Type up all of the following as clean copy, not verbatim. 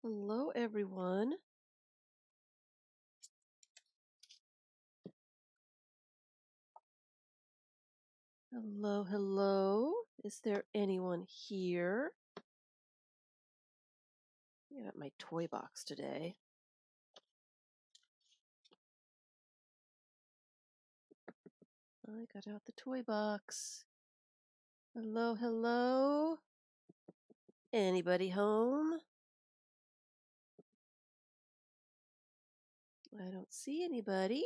Hello, everyone. Hello, hello. Is there anyone here? I got my toy box today. I got out the toy box. Hello, hello. Anybody home? I don't see anybody.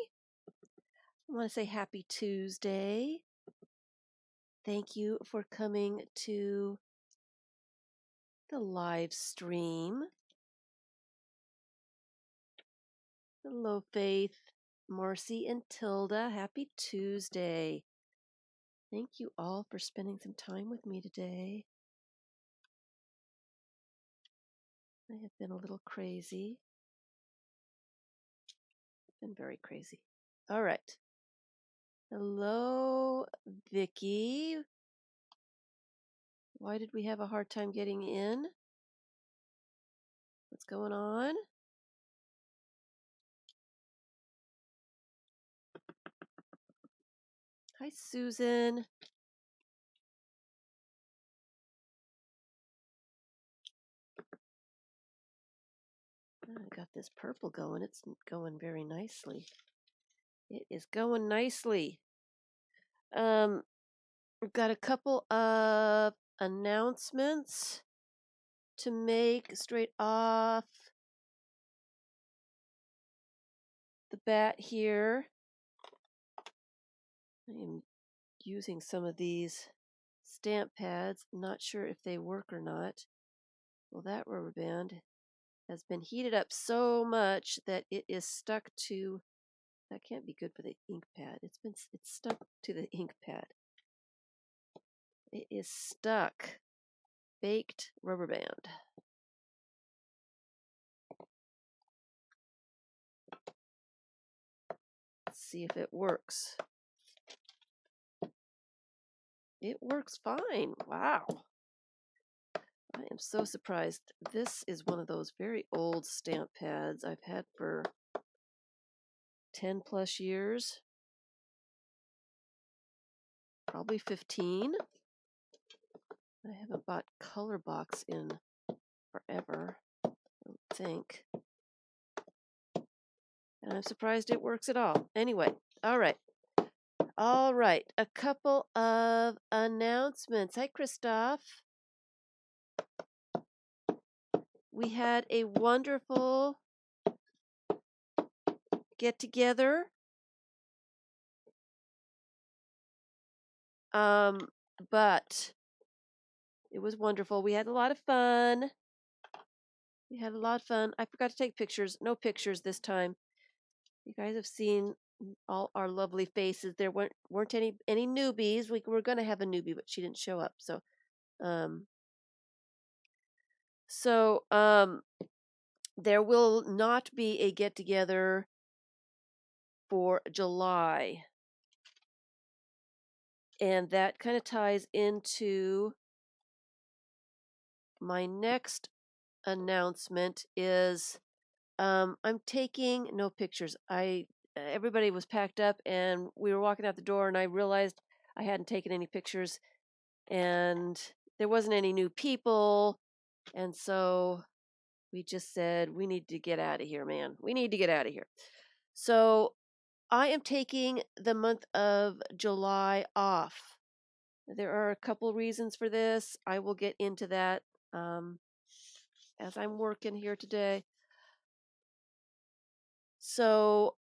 I want to say happy Tuesday. Thank you for coming to the live stream. Hello, Faith, Marcy, and Tilda. Happy Tuesday. Thank you all for spending some time with me today. I have been a little crazy. Been very crazy. All right. Hello, Vicky. Why did we have a hard time getting in? What's going on? Hi, Susan. I got this purple going. It's going very nicely. It is going nicely. We've got a couple of announcements to make straight off the bat here. I am using some of these stamp pads. Not sure if they work or not. Well, that rubber band has been heated up so much that it is stuck to, that can't be good for the ink pad. It's stuck to the ink pad. It is stuck. Baked rubber band. Let's see if it works. It works fine. Wow. I am so surprised. This is one of those very old stamp pads I've had for 10 plus years. Probably 15. I haven't bought color box in forever, I don't think. And I'm surprised it works at all. Anyway, all right. All right. A couple of announcements. Hi, Christoph. We had a wonderful get together. But it was wonderful. We had a lot of fun. I forgot to take pictures. No pictures this time. You guys have seen all our lovely faces. There weren't any newbies. We were going to have a newbie, but she didn't show up. So there will not be a get together for July. And that kind of ties into my next announcement is I'm taking no pictures. Everybody was packed up and we were walking out the door and I realized I hadn't taken any pictures and there wasn't any new people. And so we just said, we need to get out of here, man. We need to get out of here. So I am taking the month of July off. There are a couple reasons for this. I will get into that as I'm working here today. So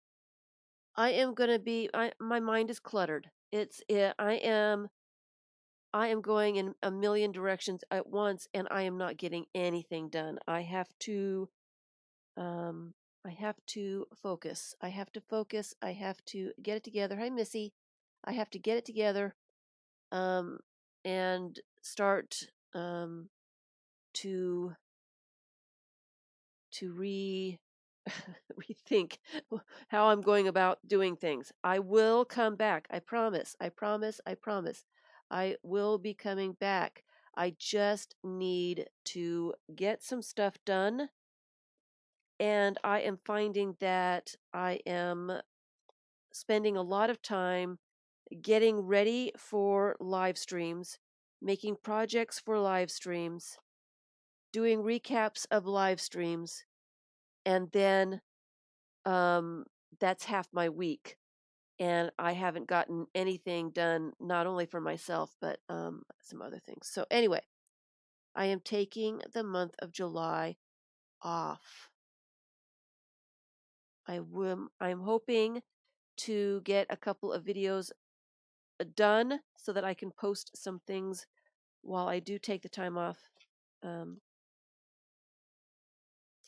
I am going to be, my mind is cluttered. I am going in a million directions at once and I am not getting anything done. I have to focus. I have to focus. I have to get it together. Hi, Missy. I have to get it together and start to rethink how I'm going about doing things. I will come back. I promise. I promise. I promise. I will be coming back. I just need to get some stuff done And I am finding that I am spending a lot of time getting ready for live streams, making projects for live streams, doing recaps of live streams, and then um, that's half my week. And I haven't gotten anything done, not only for myself, but some other things. So, anyway, I am taking the month of July off. I'm hoping to get a couple of videos done so that I can post some things while I do take the time off. Um,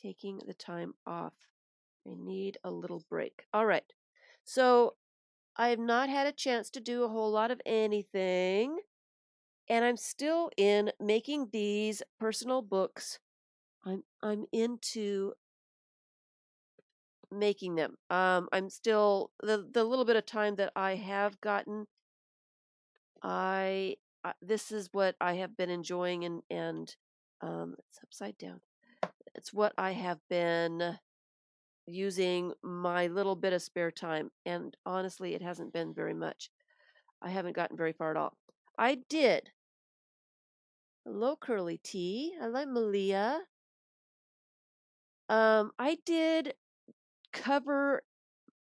taking the time off. I need a little break. All right. So I have not had a chance to do a whole lot of anything, and I'm still in making these personal books. I'm into making them. I'm still the little bit of time that I have gotten. I This is what I have been enjoying, and it's upside down. It's what I have been using my little bit of spare time, and honestly, it hasn't been very much. I haven't gotten very far at all. I did. Hello, Curly T. Hello, Malia. I did cover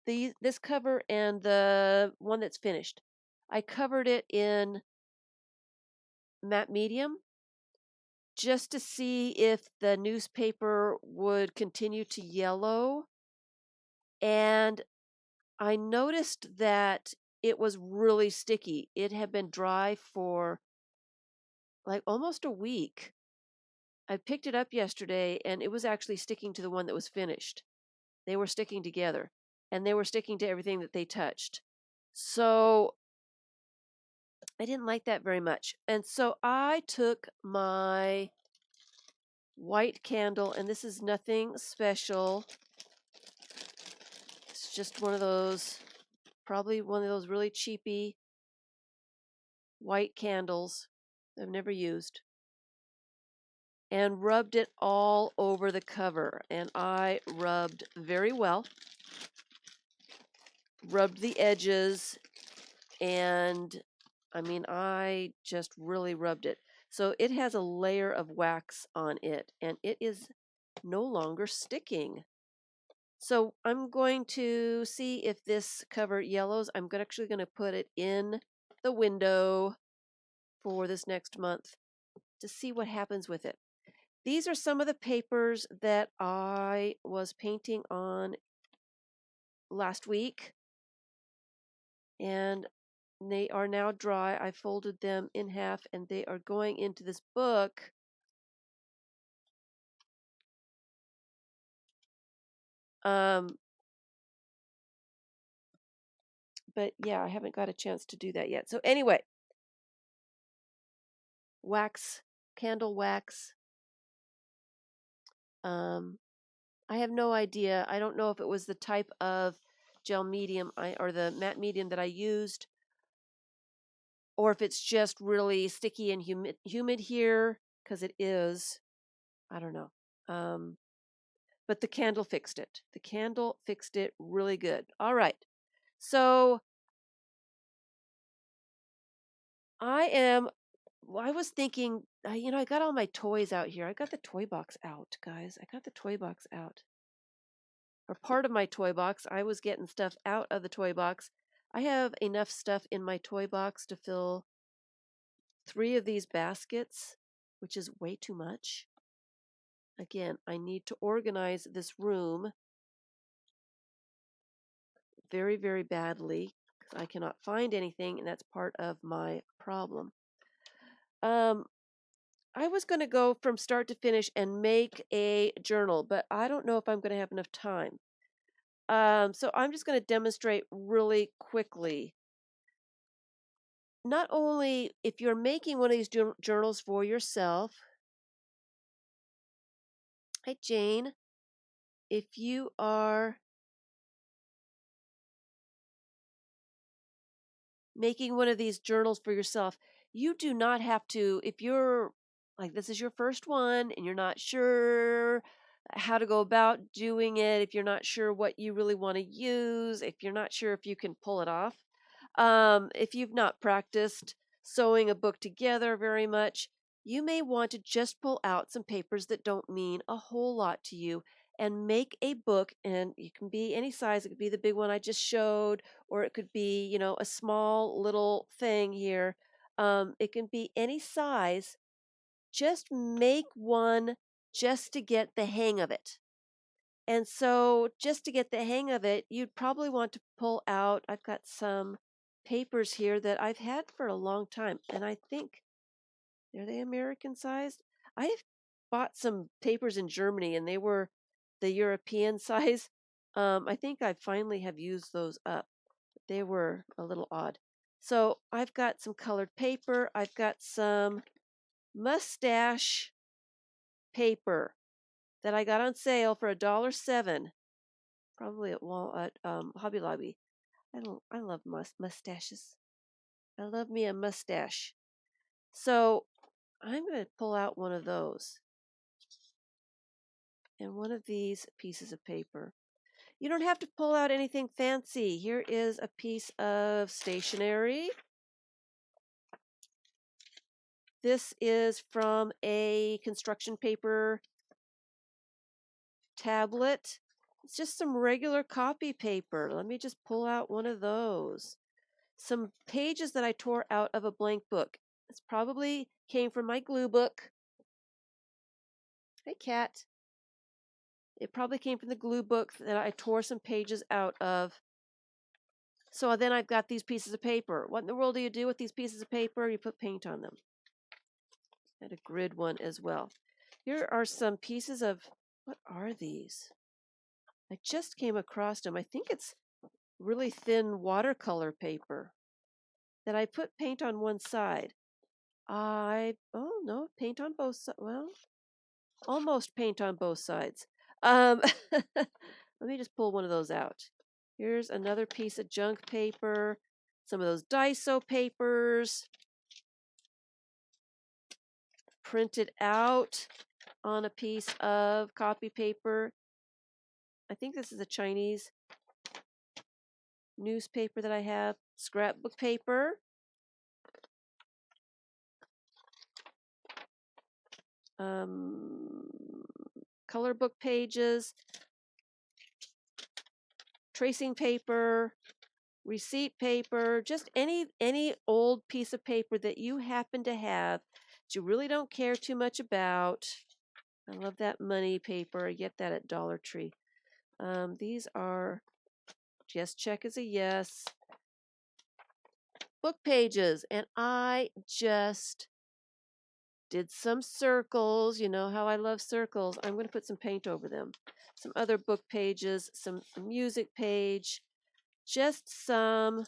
this cover and the one that's finished. I covered it in matte medium just to see if the newspaper would continue to yellow. And I noticed that it was really sticky. It had been dry for like almost a week. I picked it up yesterday and it was actually sticking to the one that was finished. They were sticking together and they were sticking to everything that they touched. So I didn't like that very much. And so I took my white candle, and this is nothing special. It's just one of those, probably one of those really cheapy white candles I've never used, and rubbed it all over the cover. And I rubbed very well, rubbed the edges, and I mean, I just really rubbed it. So it has a layer of wax on it, and it is no longer sticking. So I'm going to see if this cover yellows. Actually going to put it in the window for this next month to see what happens with it. These are some of the papers that I was painting on last week, and they are now dry. I folded them in half, and they are going into this book. But yeah, I haven't got a chance to do that yet. So anyway, wax, candle wax. I have no idea. I don't know if it was the type of gel medium or the matte medium that I used, or if it's just really sticky and humid here, because it is. I don't know. But the candle fixed it. The candle fixed it really good. All right. So I was thinking, I got all my toys out here. I got the toy box out, guys. I got the toy box out. Or part of my toy box. I was getting stuff out of the toy box. I have enough stuff in my toy box to fill 3 of these baskets, which is way too much. Again, I need to organize this room very, very badly because I cannot find anything, and that's part of my problem. I was going to go from start to finish and make a journal, but I don't know if I'm going to have enough time. So I'm just going to demonstrate really quickly. Not only if you're making one of these journals for yourself. Hi, Jane. If you are making one of these journals for yourself, you do not have to, if you're like, this is your first one and you're not sure how to go about doing it, if you're not sure what you really want to use, if you're not sure if you can pull it off. If you've not practiced sewing a book together very much, you may want to just pull out some papers that don't mean a whole lot to you and make a book. And it can be any size. It could be the big one I just showed, or it could be, a small little thing here. It can be any size. Just make one just to get the hang of it. And so, just to get the hang of it, you'd probably want to pull out. I've got some papers here that I've had for a long time, and I think are they American sized? I've bought some papers in Germany, and they were the European size. I think I finally have used those up. They were a little odd. So I've got some colored paper. I've got some mustache paper that I got on sale for $1.07, probably at Hobby Lobby. I love mustaches. I love me a mustache. So I'm going to pull out one of those and one of these pieces of paper. You don't have to pull out anything fancy. Here is a piece of stationery. This is from a construction paper tablet. It's just some regular copy paper. Let me just pull out one of those. Some pages that I tore out of a blank book. This probably came from my glue book. Hey, cat. It probably came from the glue book that I tore some pages out of. So then I've got these pieces of paper. What in the world do you do with these pieces of paper? You put paint on them. I had a grid one as well. Here are some pieces of, what are these? I just came across them. I think it's really thin watercolor paper that I put paint on one side. Oh no, paint on both sides. Well, almost paint on both sides. Let me just pull one of those out. Here's another piece of junk paper, some of those Daiso papers, printed out on a piece of copy paper. I think this is a Chinese newspaper that I have, scrapbook paper. Color book pages, tracing paper, receipt paper, just any old piece of paper that you happen to have that you really don't care too much about. I love that money paper. I get that at Dollar Tree. These are just check as a yes. Book pages, and I just did some circles. You know how I love circles. I'm going to put some paint over them. Some other book pages, some music page, just some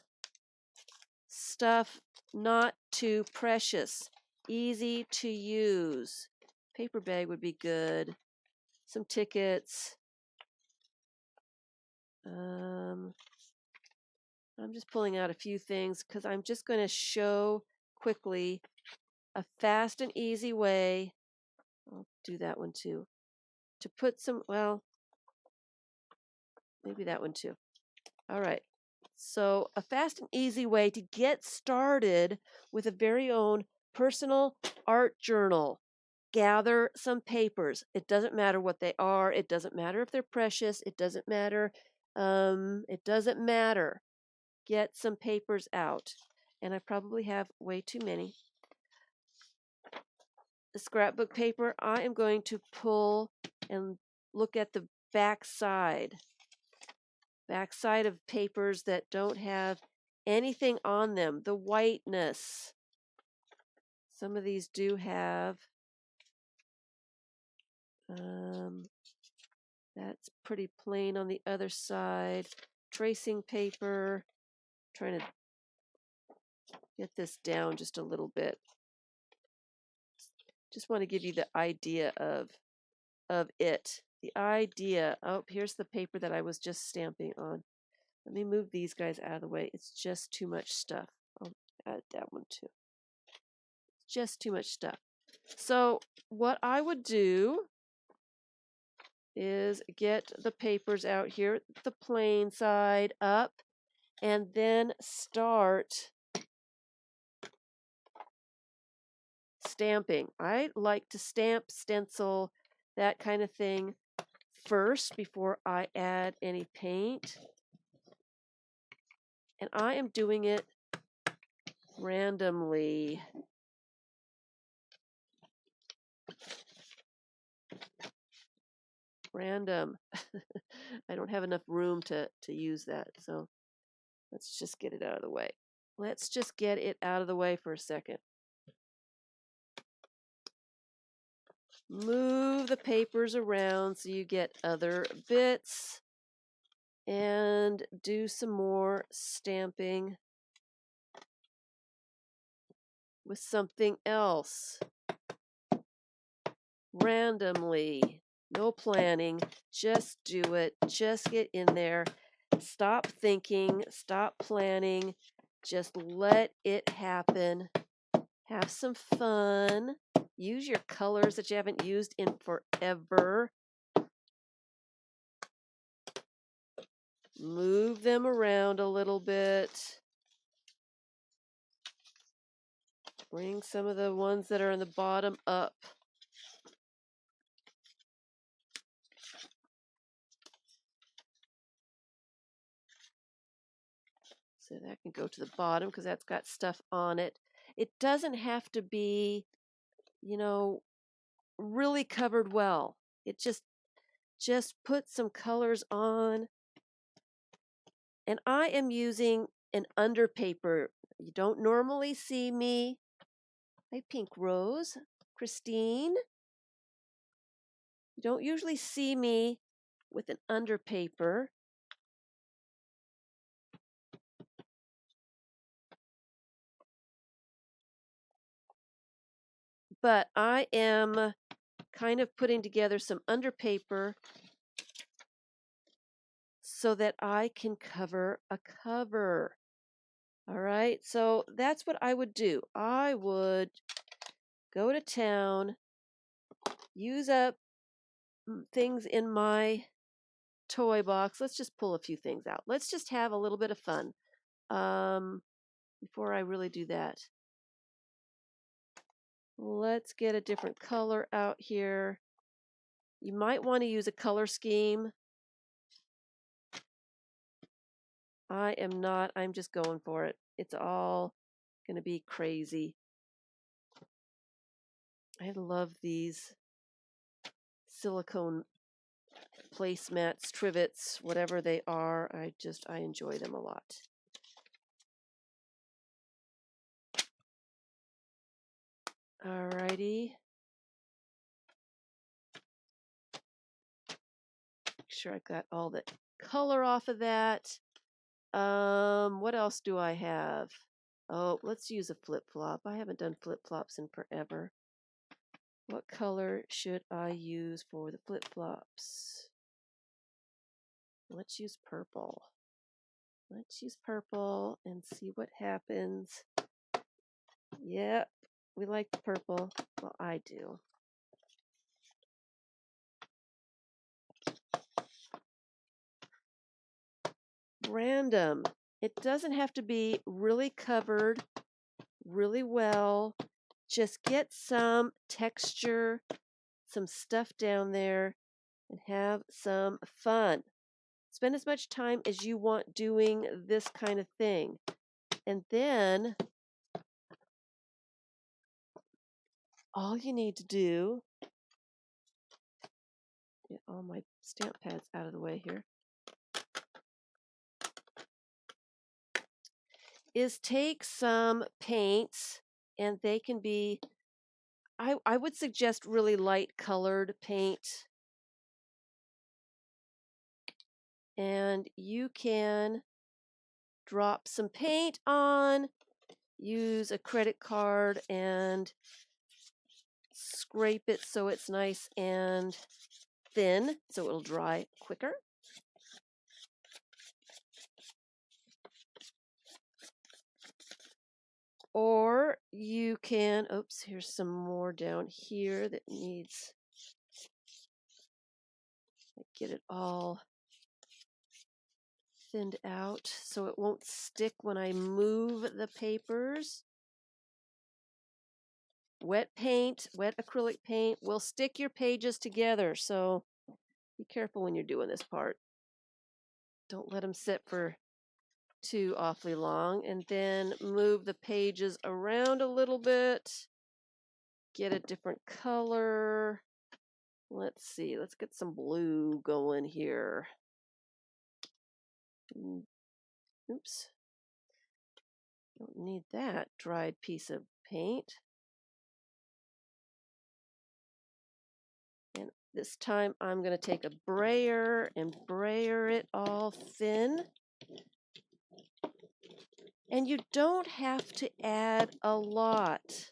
stuff not too precious, easy to use. Paper bag would be good. Some tickets. I'm just pulling out a few things because I'm just going to show quickly a fast and easy way. I'll do that one too. To put some, well, maybe that one too. All right. So, a fast and easy way to get started with a very own personal art journal. Gather some papers. It doesn't matter what they are. It doesn't matter if they're precious. It doesn't matter. It doesn't matter. Get some papers out. And I probably have way too many. The scrapbook paper, I am going to pull and look at the back side of papers that don't have anything on them, the whiteness. Some of these do have, that's pretty plain on the other side. Tracing paper, trying to get this down just a little bit. Just want to give you the idea of it. The idea. Oh, here's the paper that I was just stamping on. Let me move these guys out of the way. It's just too much stuff. I'll add that one too. Just too much stuff. So what I would do is get the papers out here, the plain side up, and then start stamping. I like to stamp, stencil, that kind of thing first before I add any paint. And I am doing it randomly. Random. I don't have enough room to use that, so let's just get it out of the way. Let's just get it out of the way for a second. Move the papers around so you get other bits and do some more stamping with something else. Randomly. No planning. Just do it. Just get in there. Stop thinking. Stop planning. Just let it happen. Have some fun. Use your colors that you haven't used in forever. Move them around a little bit. Bring some of the ones that are in the bottom up. So that can go to the bottom because that's got stuff on it. It doesn't have to be, really covered well. It just put some colors on. And I am using an underpaper. You don't normally see me. Hi, Pink Rose. Christine. You don't usually see me with an underpaper. But I am kind of putting together some underpaper so that I can cover a cover. All right, so that's what I would do. I would go to town, use up things in my toy box. Let's just pull a few things out. Let's just have a little bit of fun before I really do that. Let's get a different color out here. You might want to use a color scheme. I am not. I'm just going for it. It's all going to be crazy. I love these silicone placemats, trivets, whatever they are. I enjoy them a lot. Alrighty. Make sure I got all the color off of that. What else do I have? Oh, let's use a flip-flop. I haven't done flip-flops in forever. What color should I use for the flip-flops? Let's use purple. Let's use purple and see what happens. Yep, we like the purple. Well, I do. Random. It doesn't have to be really covered really well. Just get some texture, some stuff down there, and have some fun. Spend as much time as you want doing this kind of thing. And then all you need to do, get all my stamp pads out of the way here, is take some paints, and they can be, I would suggest really light colored paint. And you can drop some paint on, use a credit card and scrape it so it's nice and thin so it'll dry quicker. Or you can, oops, here's some more down here that needs Get it all thinned out so it won't stick when I move the papers. Wet paint, wet acrylic paint will stick your pages together, so be careful when you're doing this part. Don't let them sit for too awfully long, and then move the pages around a little bit. Get a different color. Let's see, let's get some blue going here. Oops. Don't need that dried piece of paint. And this time I'm going to take a brayer and brayer it all thin. And you don't have to add a lot.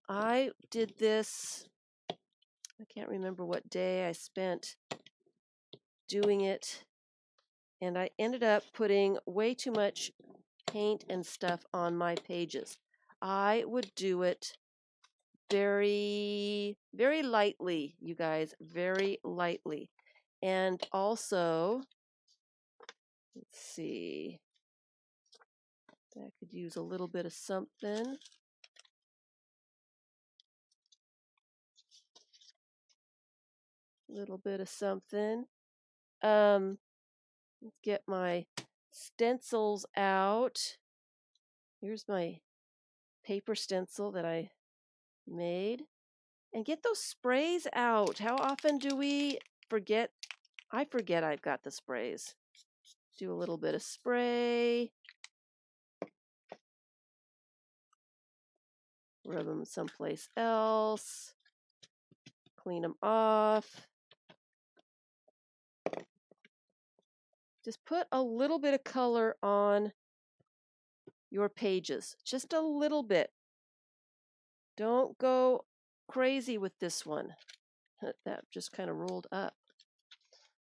I did this, I can't remember what day I spent doing it, and I ended up putting way too much paint and stuff on my pages. I would do it very, very lightly, you guys, very lightly. And also, let's see, I could use a little bit of something. Little bit of something. Let's get my stencils out. Here's my paper stencil that I made. And get those sprays out. How often do we forget? I forget I've got the sprays. Do a little bit of spray. Rub them someplace else. Clean them off. Just put a little bit of color on your pages. Just a little bit. Don't go crazy with this one. That just kind of rolled up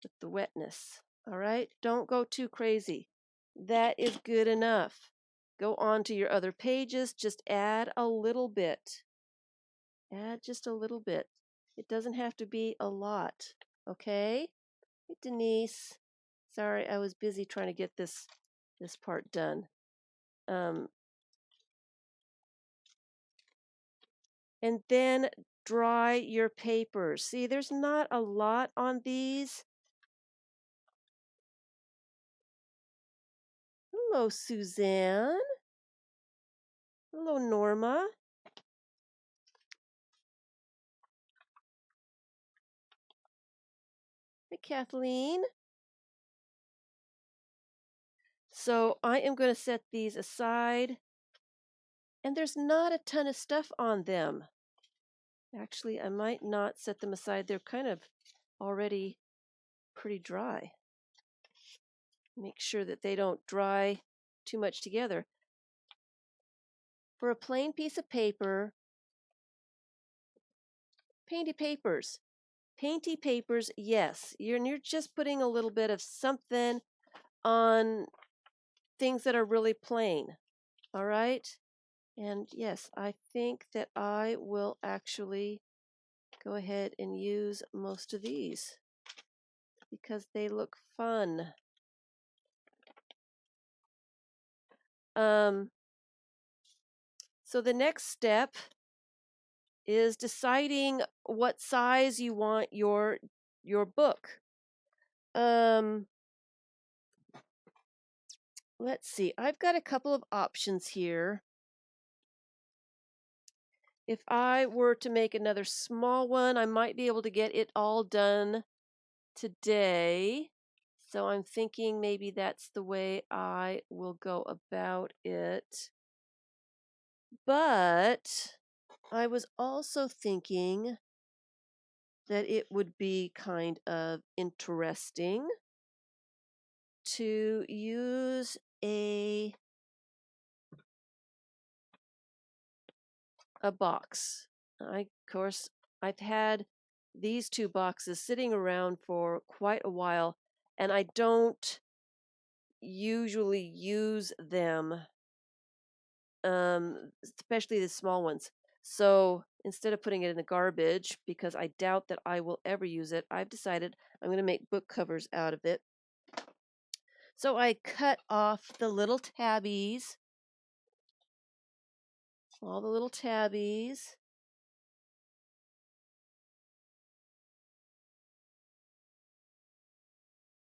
with the wetness. All right, don't go too crazy. That is good enough. Go on to your other pages. Just add a little bit. Add just a little bit. It doesn't have to be a lot. Okay? Hey, Denise. Sorry, I was busy trying to get this part done. And then dry your papers. See, there's not a lot on these. Hello, Suzanne. Hello, Norma. Hey, Kathleen. So I am going to set these aside. And there's not a ton of stuff on them. Actually, I might not set them aside. They're kind of already pretty dry. Make sure that they don't dry too much together. For a plain piece of paper, painty papers. Painty papers, yes. You're just putting a little bit of something on things that are really plain. All right? And yes, I think that I will actually go ahead and use most of these because they look fun. So the next step is deciding what size you want your book. Let's see. I've got a couple of options here. If I were to make another small one, I might be able to get it all done today. So I'm thinking maybe that's the way I will go about it. But I was also thinking that it would be kind of interesting to use a box. Of course, I've had these two boxes sitting around for quite a while, and I don't usually use them, especially the small ones. So instead of putting it in the garbage, because I doubt that I will ever use it, I've decided I'm going to make book covers out of it. So I cut off the little tabbies, all the little tabbies.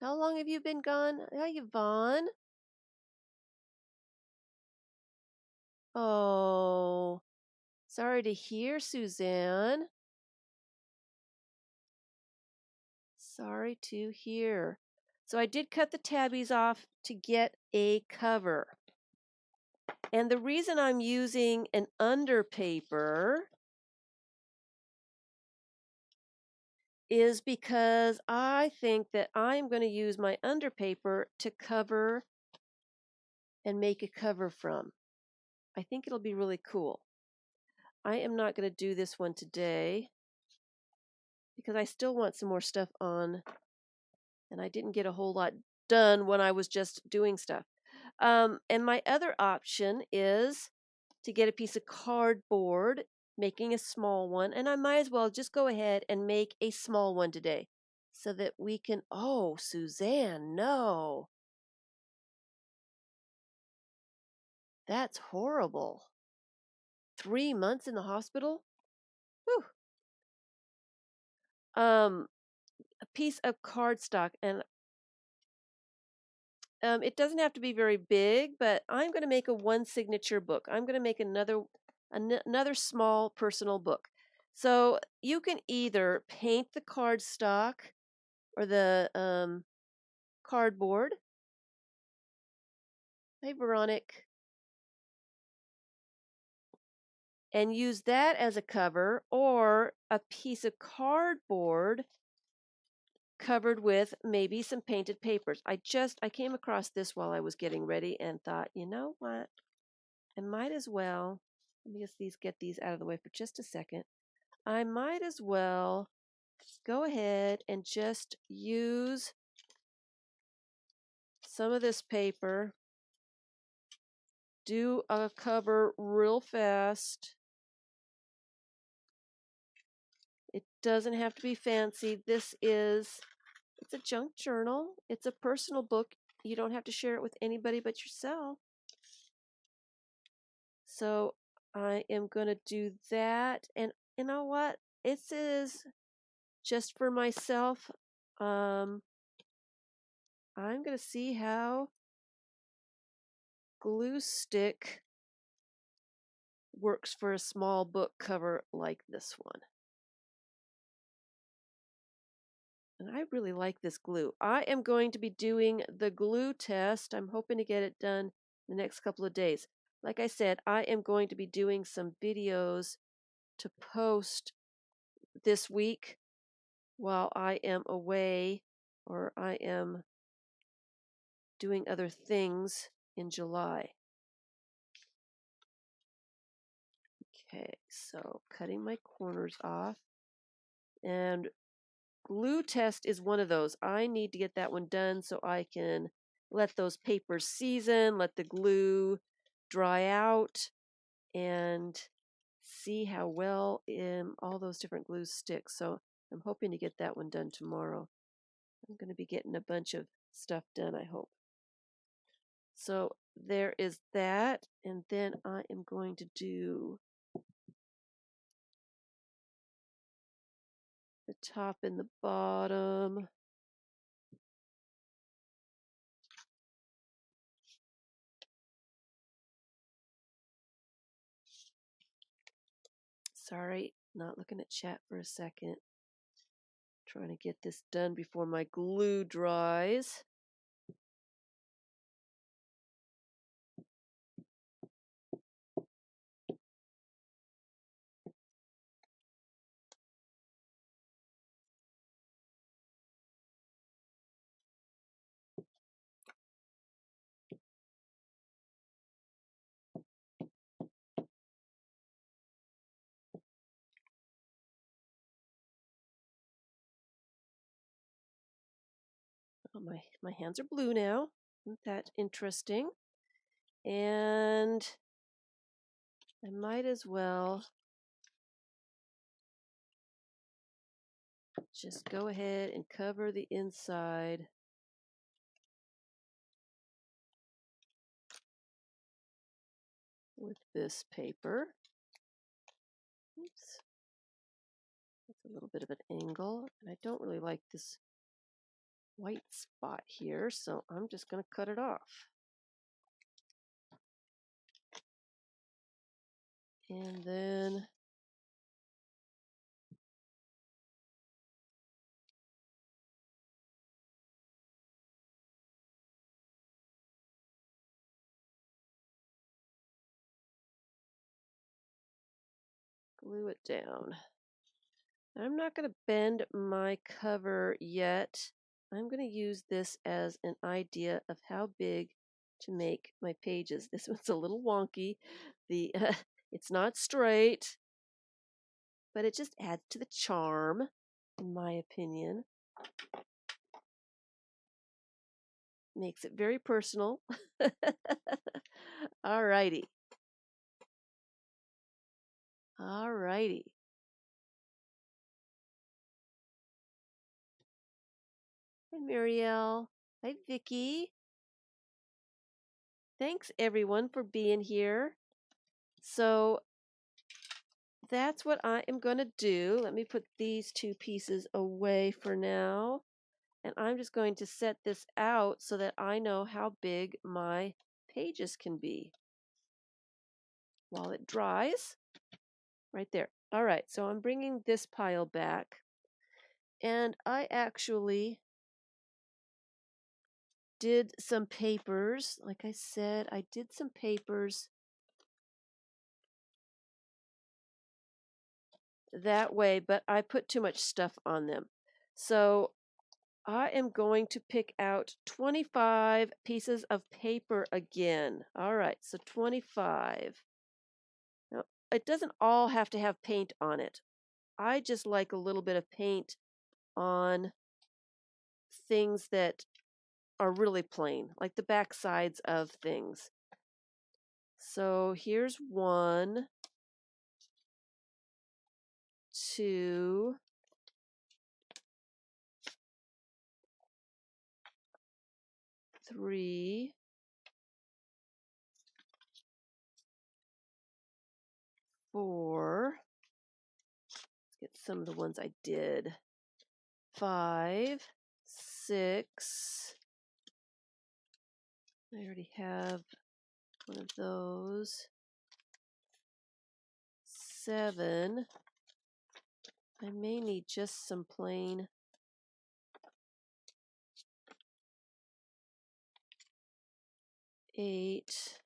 How long have you been gone? Hi, Yvonne. Oh, sorry to hear, Suzanne. Sorry to hear. So I did cut the tabbies off to get a cover. And the reason I'm using an underpaper is because I think that I'm going to use my underpaper to cover and make a cover from. I think it'll be really cool. I am not going to do this one today because I still want some more stuff on, and I didn't get a whole lot done when I was just doing stuff. And my other option is to get a piece of cardboard, making a small one, and I might as well just go ahead and make a small one today so that we can, oh, Suzanne, no. That's horrible. 3 months in the hospital? Whew. A piece of cardstock, and it doesn't have to be very big, but I'm going to make a one signature book. I'm going to make another small personal book. So you can either paint the cardstock or the cardboard. Hey, Veronic. And use that as a cover, or a piece of cardboard covered with maybe some painted papers. I came across this while I was getting ready and thought, you know what? I might as well, let me just get these out of the way for just a second. I might as well go ahead and just use some of this paper, do a cover real fast. It doesn't have to be fancy. It's a junk journal. It's a personal book. You don't have to share it with anybody but yourself. So I am going to do that. And you know what? This is just for myself. I'm going to see how glue stick works for a small book cover like this one. And I really like this glue. I am going to be doing the glue test. I'm hoping to get it done the next couple of days. Like I said, I am going to be doing some videos to post this week while I am away, or I am doing other things in July. Okay, so cutting my corners off. And glue test is one of those. I need to get that one done so I can let those papers season, let the glue dry out, and see how well all those different glues stick. So I'm hoping to get that one done tomorrow. I'm going to be getting a bunch of stuff done, I hope. So there is that, and then I am going to do the top and the bottom. Sorry, not looking at chat for a second. Trying to get this done before my glue dries. Oh, my hands are blue now. Isn't that interesting? And I might as well just go ahead and cover the inside with this paper. Oops. That's a little bit of an angle, and I don't really like this white spot here, so I'm just going to cut it off. And then glue it down. I'm not going to bend my cover yet. I'm going to use this as an idea of how big to make my pages. This one's a little wonky. It's not straight, but it just adds to the charm, in my opinion. Makes it very personal. All righty. All righty. Hi, Marielle. Hi, Vicky. Thanks, everyone, for being here. So that's what I am going to do. Let me put these two pieces away for now. And I'm just going to set this out so that I know how big my pages can be while it dries. Right there. All right, so I'm bringing this pile back. And I actually did some papers. Like I said, I did some papers that way, but I put too much stuff on them. So I am going to pick out 25 pieces of paper again. All right, so 25. Now, it doesn't all have to have paint on it. I just like a little bit of paint on things that are really plain, like the back sides of things. So here's 1, 2, 3, 4. Let's get some of the ones I did. 5, 6. I already have one of those. 7. I may need just some plain. 8.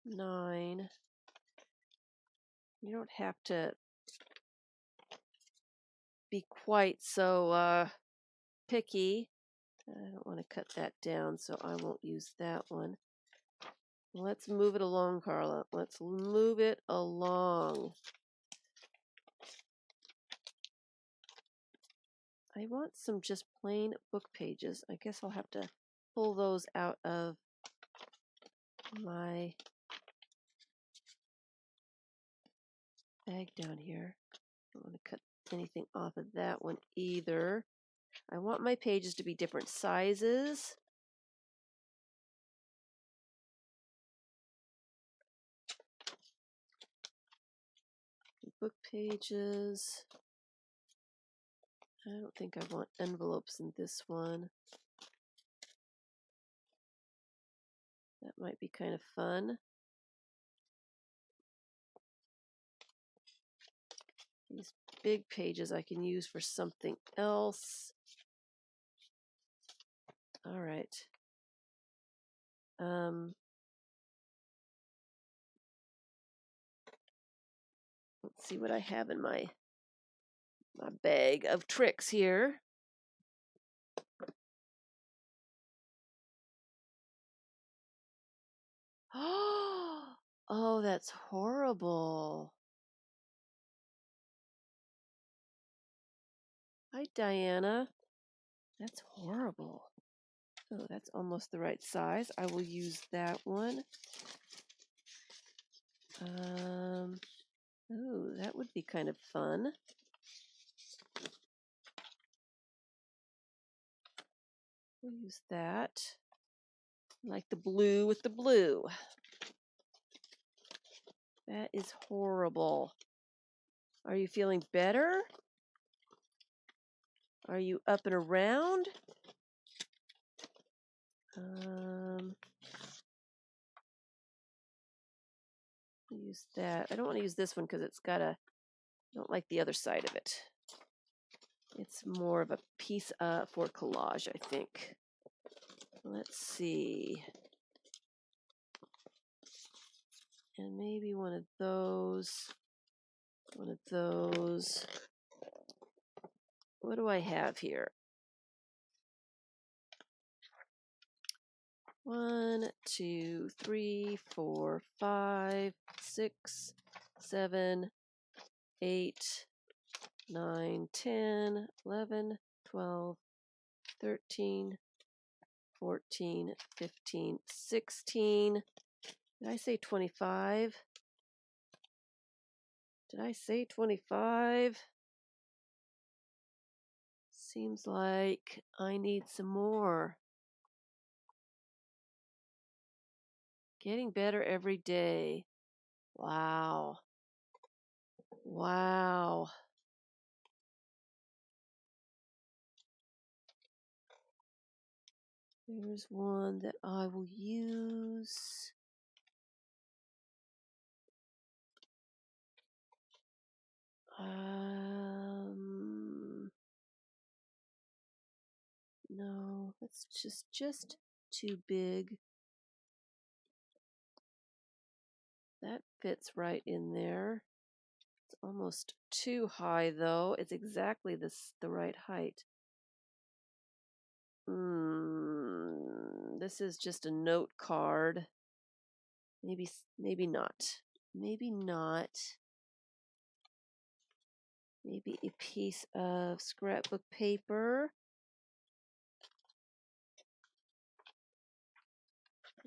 9. You don't have to be quite so picky. I don't want to cut that down, so I won't use that one. Let's move it along, Carla. Let's move it along. I want some just plain book pages. I guess I'll have to pull those out of my bag down here. I don't want to cut anything off of that one either. I want my pages to be different sizes. Book pages. I don't think I want envelopes in this one. That might be kind of fun. These big pages I can use for something else. All right. Let's see what I have in my bag of tricks here. Oh, that's horrible. Hi, Diana. That's horrible. Oh, that's almost the right size. I will use that one. Oh, that would be kind of fun. We'll use that. I like the blue with the blue. That is horrible. Are you feeling better? Are you up and around? Use that. I don't want to use this one because it's got a, I don't like the other side of it. It's more of a piece for collage, I think. Let's see. And maybe one of those. One of those. What do I have here? 1, 2, 3, 4, 5, 6, 7, 8, 9, 10, 11, 12, 13, 14, 15, 16. Did I say 25? Did I say 25? Seems like I need some more. Getting better every day. Wow. Wow. There's one that I will use. No, that's just too big. That fits right in there. It's almost too high though. It's exactly the right height. This is just a note card. Maybe not. Maybe not. Maybe a piece of scrapbook paper.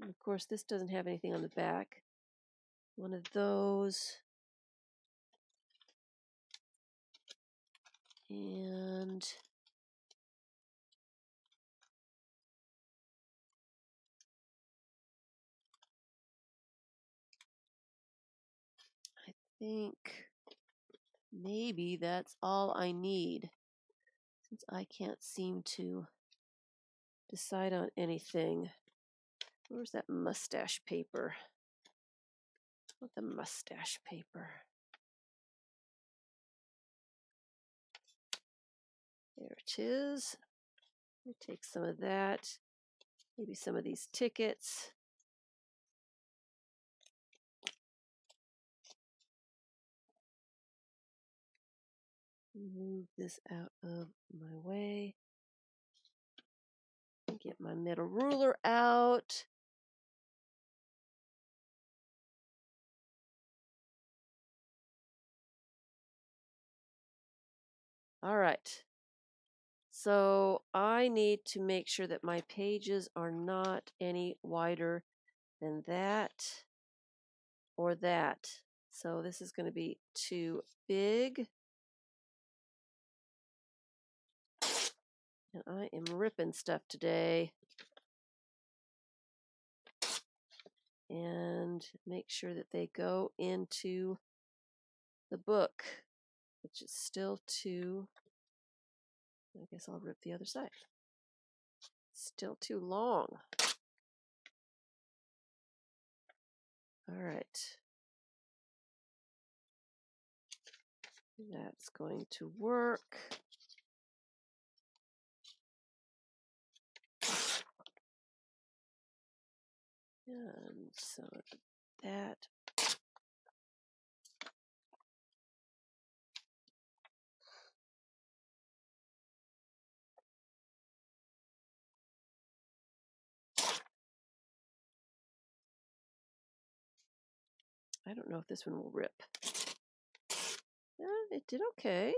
And of course, this doesn't have anything on the back. One of those. And I think maybe that's all I need, since I can't seem to decide on anything. Where's that mustache paper? What the mustache paper? There it is. I'll take some of that. Maybe some of these tickets. Move this out of my way. Get my metal ruler out. All right. So I need to make sure that my pages are not any wider than that or that. So this is going to be too big. And I am ripping stuff today. And make sure that they go into the book, which is still too, I guess I'll rip the other side. Still too long. All right. That's going to work. And so that. I don't know if this one will rip. Yeah, it did okay.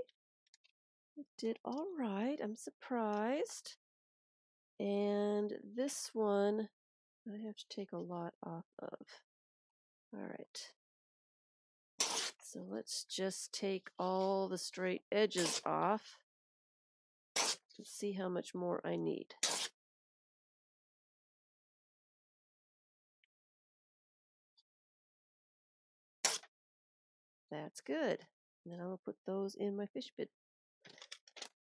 It did all right. I'm surprised. And this one, I have to take a lot off of. All right. So let's just take all the straight edges off and see how much more I need. That's good. And then I'm going to put those in my fish bit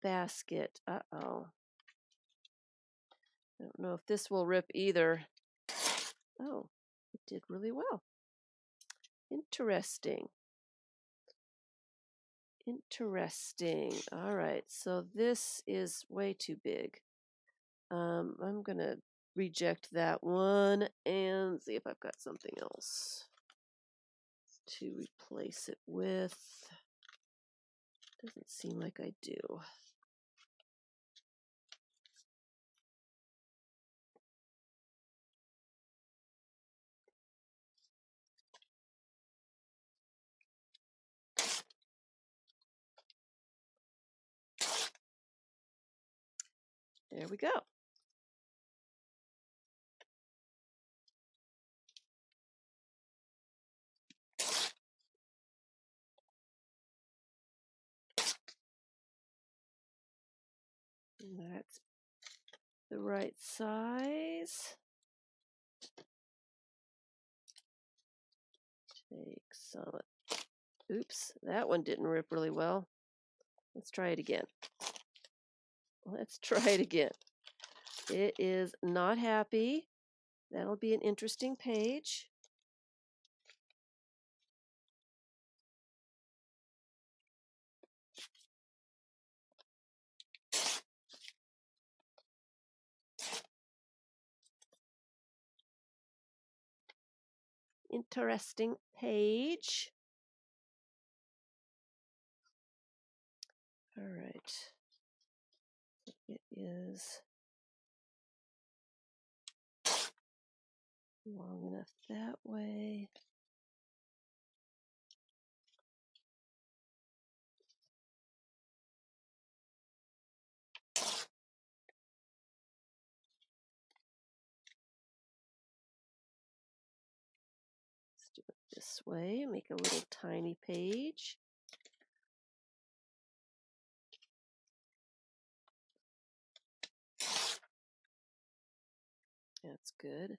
basket. Uh-oh. I don't know if this will rip either. Oh, it did really well. Interesting. Interesting. All right, so this is way too big. I'm going to reject that one and see if I've got something else to replace it with. Doesn't seem like I do. There we go. And that's the right size. Take some. Oops, that one didn't rip really well. Let's try it again. Let's try it again. It is not happy. That'll be an interesting page. Interesting page. All right. It is long enough that way. Let's do it this way. Make a little tiny page. That's good.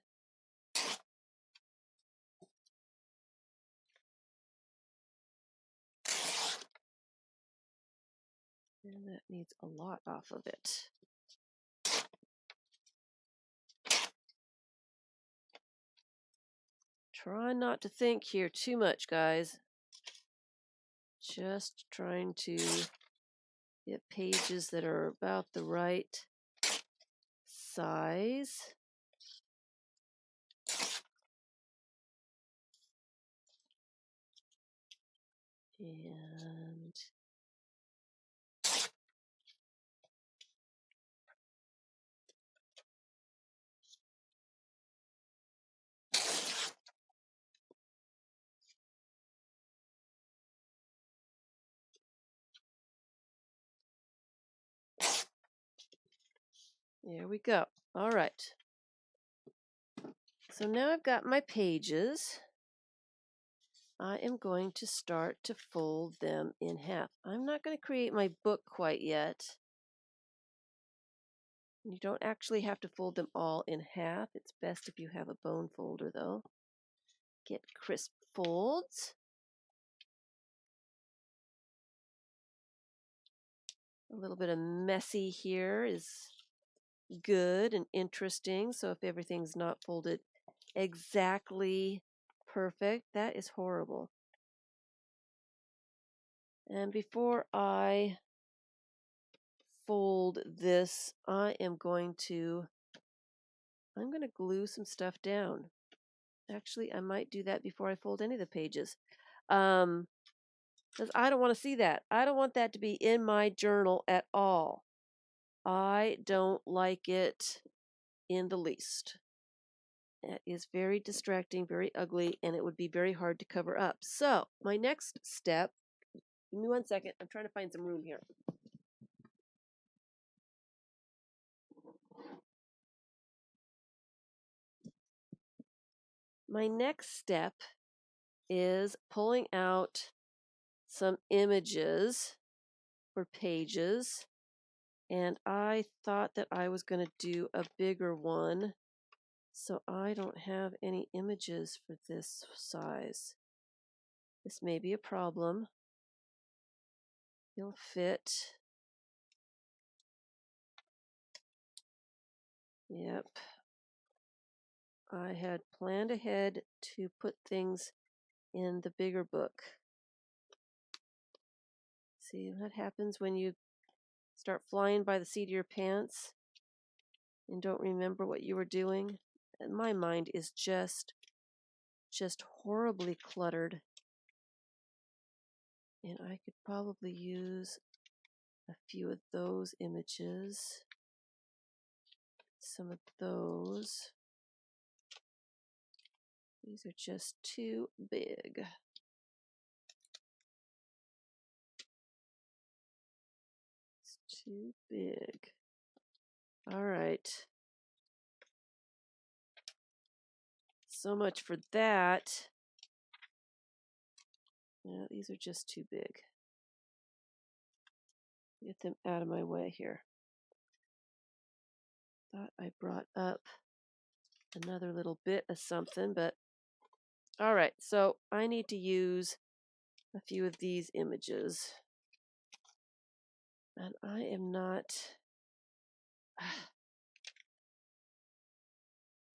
And that needs a lot off of it. Try not to think here too much, guys. Just trying to get pages that are about the right size. And there we go. All right. So now I've got my pages. I am going to start to fold them in half. I'm not going to create my book quite yet. You don't actually have to fold them all in half. It's best if you have a bone folder, though. Get crisp folds. A little bit of messy here is good and interesting. So if everything's not folded exactly perfect, that is horrible. And before I fold this, I'm going to glue some stuff down. Actually, I might do that before I fold any of the pages. Because I don't want to see that. I don't want that to be in my journal at all. I don't like it in the least. It is very distracting, very ugly, and it would be very hard to cover up. So, my next step, give me 1 second. I'm trying to find some room here. my next step is pulling out some images or pages, and I thought that I was going to do a bigger one, so I don't have any images for this size. This may be a problem. It'll fit. Yep. I had planned ahead to put things in the bigger book. See what happens when you start flying by the seat of your pants and don't remember what you were doing? And my mind is just horribly cluttered. And I could probably use a few of those images. Some of those. These are just too big. It's too big. All right. So much for that. Yeah, these are just too big. Get them out of my way here. Thought I brought up another little bit of something, but all right. So I need to use a few of these images. And I am not,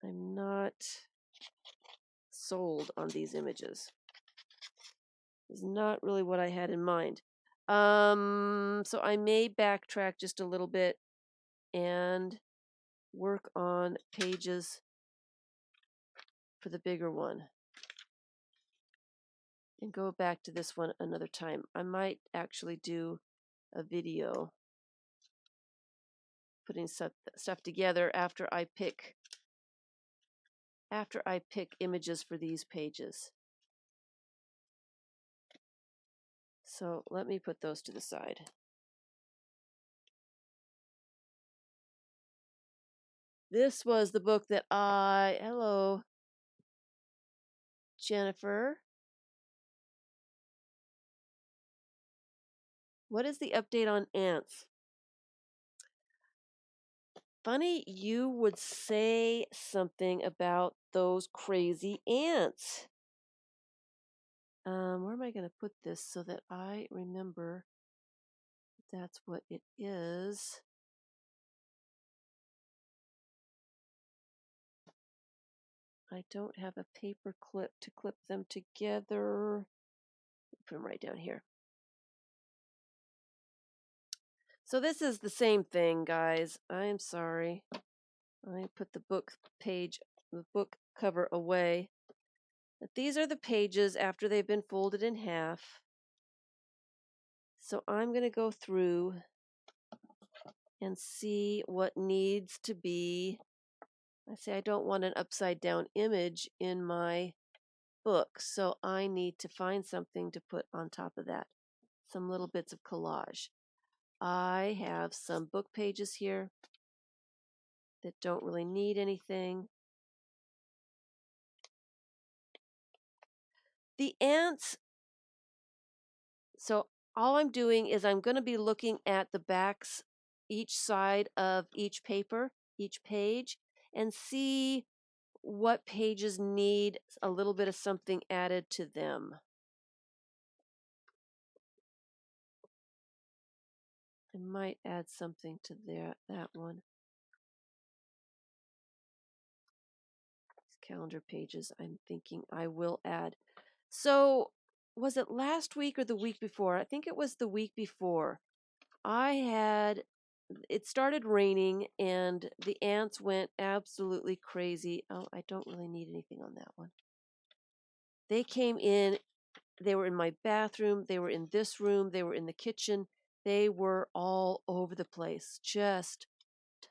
I'm not sold on these images. It's not really what I had in mind. So I may backtrack just a little bit and work on pages for the bigger one and go back to this one another time. I might actually do a video putting stuff together after I pick images for these pages. So let me put those to the side. This was the book that hello, Jennifer. What is the update on ants? Funny you would say something about those crazy ants. Where am I going to put this so that I remember that's what it is? I don't have a paper clip to clip them together. Put them right down here. So this is the same thing, guys. I'm sorry. I put the book cover away. But these are the pages after they've been folded in half. So I'm going to go through and see what needs to be. I say I don't want an upside down image in my book, so I need to find something to put on top of that. Some little bits of collage. I have some book pages here that don't really need anything. The ants, so all I'm doing is I'm going to be looking at the backs, each side of each paper, each page, and see what pages need a little bit of something added to them. I might add something to that one. These calendar pages, I'm thinking I will add. So was it last week or the week before? I think it was the week before. It started raining and the ants went absolutely crazy. Oh, I don't really need anything on that one. They came in, they were in my bathroom, they were in this room, they were in the kitchen. They were all over the place, just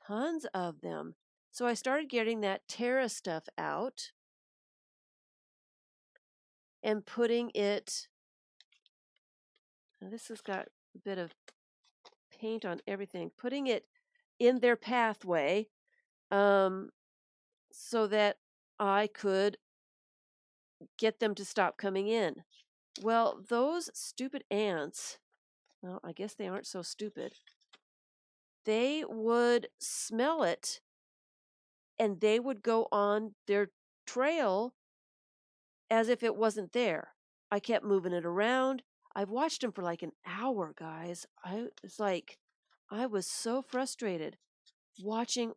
tons of them. So I started getting that Terra stuff out and putting it, this has got a bit of paint on everything, putting it in their pathway so that I could get them to stop coming in. Well, those stupid ants, well, I guess they aren't so stupid. They would smell it and they would go on their trail as if it wasn't there. I kept moving it around. I've watched them for like an hour, guys. I was so frustrated watching.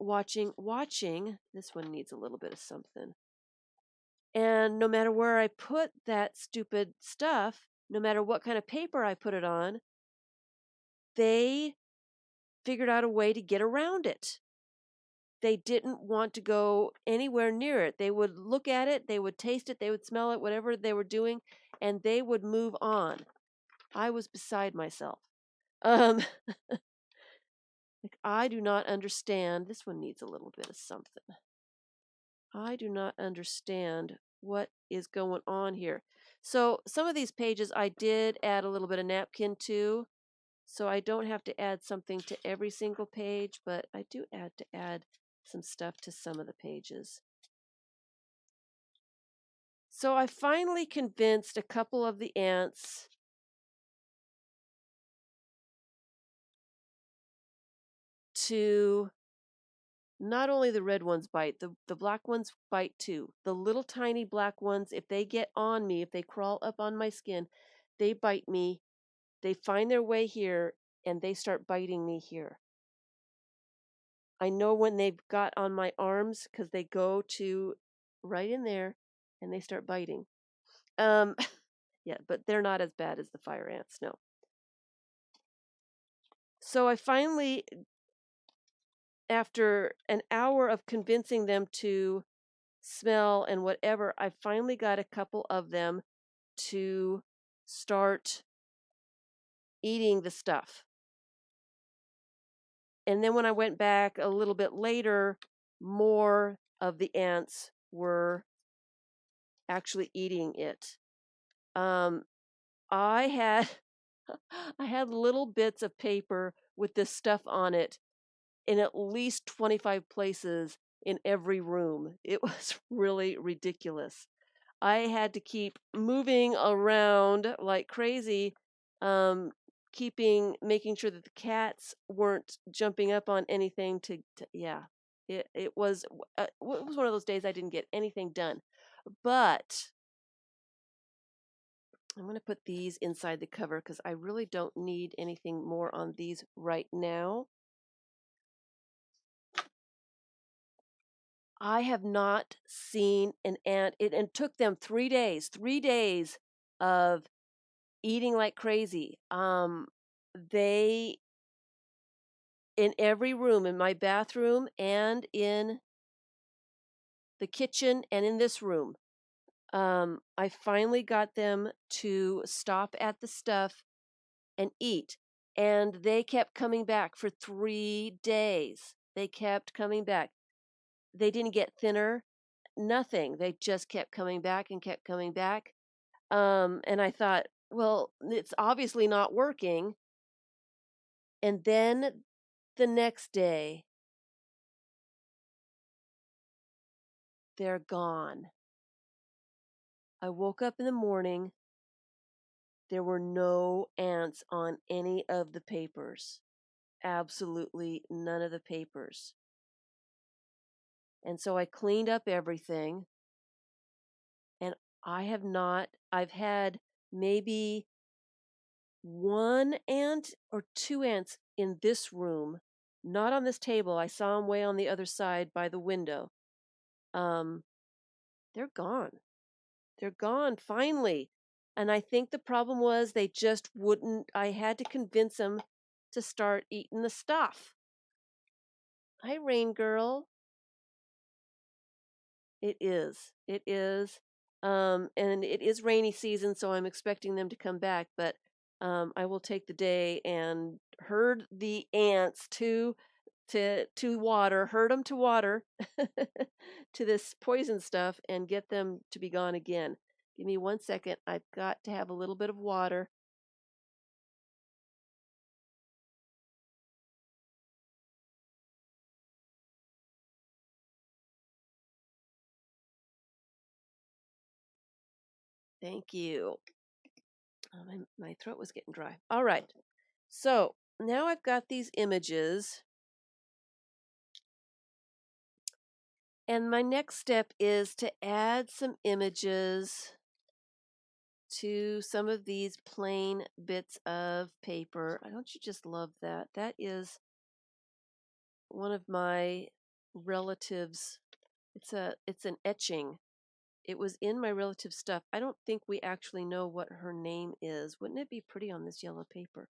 This one needs a little bit of something. And no matter where I put that stupid stuff, no matter what kind of paper I put it on, they figured out a way to get around it. They didn't want to go anywhere near it. They would look at it, they would taste it, they would smell it, whatever they were doing, and they would move on. I was beside myself. Um, like I do not understand. This one needs a little bit of something. I do not understand what is going on here. So some of these pages I did add a little bit of napkin to, so I don't have to add something to every single page, but I do add some stuff to some of the pages. So I finally convinced a couple of the ants to not only the red ones bite, the black ones bite too. The little tiny black ones, if they get on me, if they crawl up on my skin, they bite me. They find their way here and they start biting me here. I know when they've got on my arms because they go to right in there and they start biting. Um, yeah, but they're not as bad as the fire ants, no. So I finally, after an hour of convincing them to smell and whatever, I finally got a couple of them to start eating the stuff. And then when I went back a little bit later, more of the ants were actually eating it. I had I had little bits of paper with this stuff on it in at least 25 places in every room. It was really ridiculous. I had to keep moving around like crazy, um, making sure that the cats weren't jumping up on anything yeah. It was it was one of those days I didn't get anything done. But I'm going to put these inside the cover because I really don't need anything more on these right now. I have not seen an ant. It took them 3 days of eating like crazy. They, in every room, in my bathroom and in the kitchen and in this room, I finally got them to stop at the stuff and eat. And they kept coming back for 3 days. They kept coming back. They didn't get thinner, nothing. They just kept coming back and kept coming back. And I thought, well, it's obviously not working. And then the next day, they're gone. I woke up in the morning. There were no ants on any of the papers. Absolutely none of the papers. And so I cleaned up everything. And I've had maybe one ant or two ants in this room, not on this table. I saw them way on the other side by the window. Um, they're gone. They're gone finally. And I think the problem was they just wouldn't, I had to convince them to start eating the stuff. Hi, Rain Girl. It is. It is. And it is rainy season, so I'm expecting them to come back, but I will take the day and herd the ants to water, herd them to water to this poison stuff and get them to be gone again. Give me 1 second. I've got to have a little bit of water. Thank you. My throat was getting dry. All right. So now I've got these images. And my next step is to add some images to some of these plain bits of paper. Don't you just love that? That is one of my relatives. It's an etching. It was in my relative's stuff. I don't think we actually know what her name is. Wouldn't it be pretty on this yellow paper?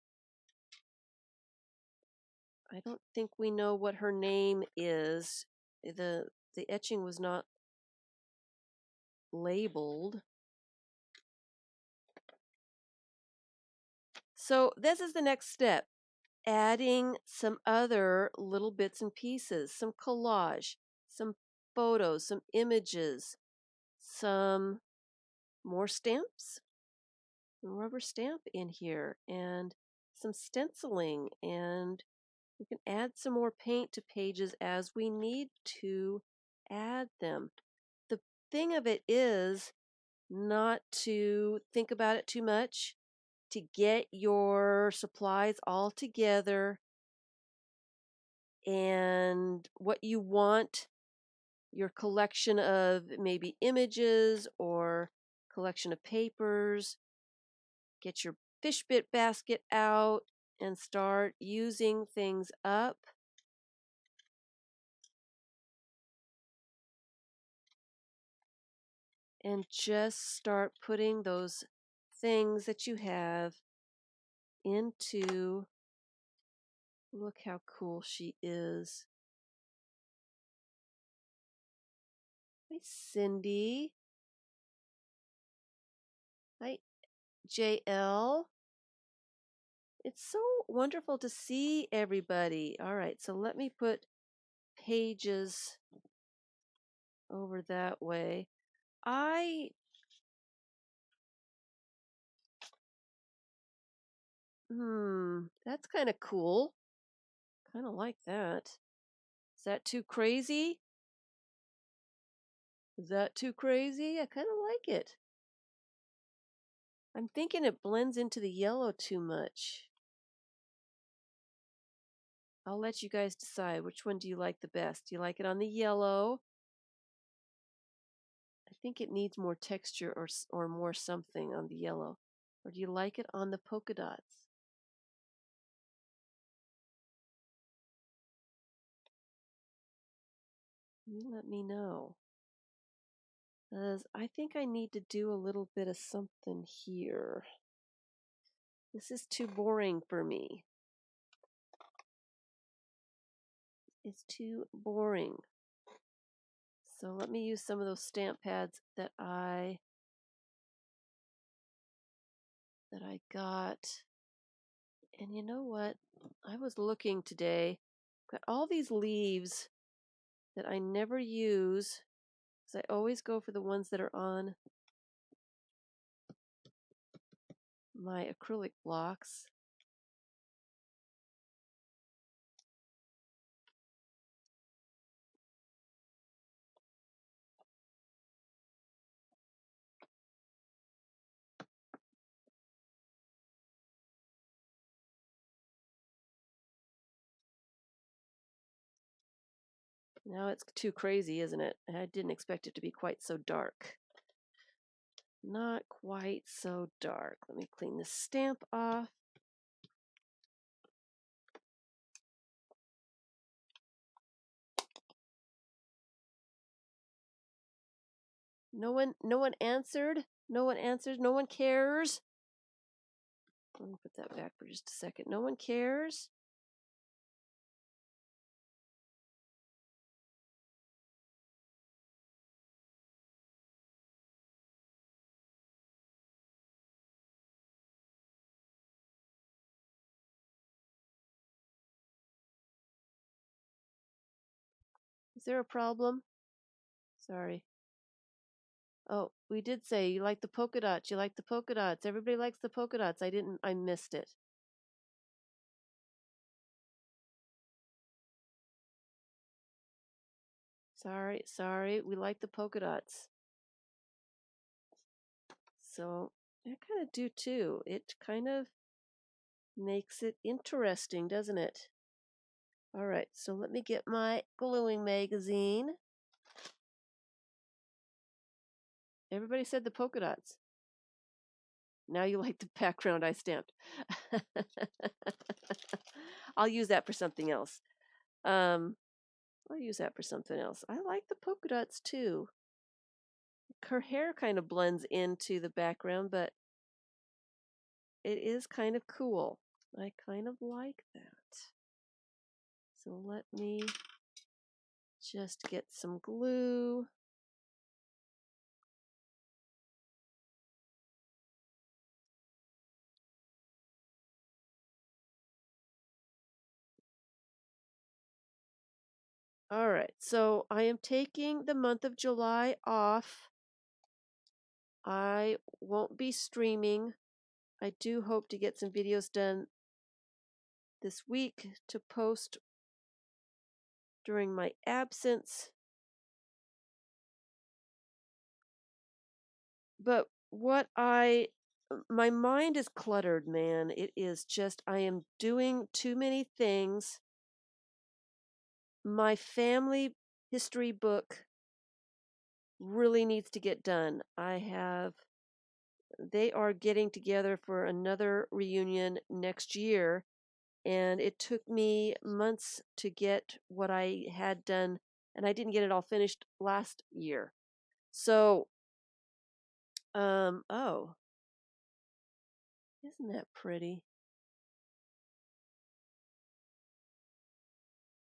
I don't think we know what her name is. The etching was not labeled. So this is the next step. Adding some other little bits and pieces, some collage, some photos, some images, some more stamps, rubber stamp in here, and some stenciling, and we can add some more paint to pages as we need to add them. The thing of it is not to think about it too much, to get your supplies all together and what you want, your collection of maybe images or collection of papers. Get your fish bit basket out and start using things up. And just start putting those things that you have into. Look how cool she is. Hi, Cindy. Hi, JL. It's so wonderful to see everybody. All right, so let me put pages over that way. That's kind of cool. Kind of like that. Is that too crazy? Is that too crazy? I kind of like it. I'm thinking it blends into the yellow too much. I'll let you guys decide. Which one do you like the best? Do you like it on the yellow? I think it needs more texture or more something on the yellow. Or do you like it on the polka dots? You let me know. Because I think I need to do a little bit of something here. This is too boring for me. It's too boring. So let me use some of those stamp pads that I got. And you know what? I was looking today. Got all these leaves that I never use because I always go for the ones that are on my acrylic blocks. Now it's too crazy, isn't it? I didn't expect it to be quite so dark. Not quite so dark. Let me clean this stamp off. No one answered. No one answers. No one cares. Let me put that back for just a second. No one cares. Is there a problem? Sorry. Oh, we did say you like the polka dots. You like the polka dots. Everybody likes the polka dots. I missed it. Sorry. We like the polka dots. So I kind of do too. It kind of makes it interesting, doesn't it? All right, so let me get my gluing magazine. Everybody said the polka dots. Now you like the background I stamped. I'll use that for something else. Um, I'll use that for something else. I like the polka dots too. Her hair kind of blends into the background, but it is kind of cool. I kind of like that. So let me just get some glue. All right, so I am taking the month of July off. I won't be streaming. I do hope to get some videos done this week to post during my absence. But my mind is cluttered, man. It is just, I am doing too many things. My family history book really needs to get done. They are getting together for another reunion next year, and it took me months to get what I had done, and I didn't get it all finished last year. So, oh, isn't that pretty?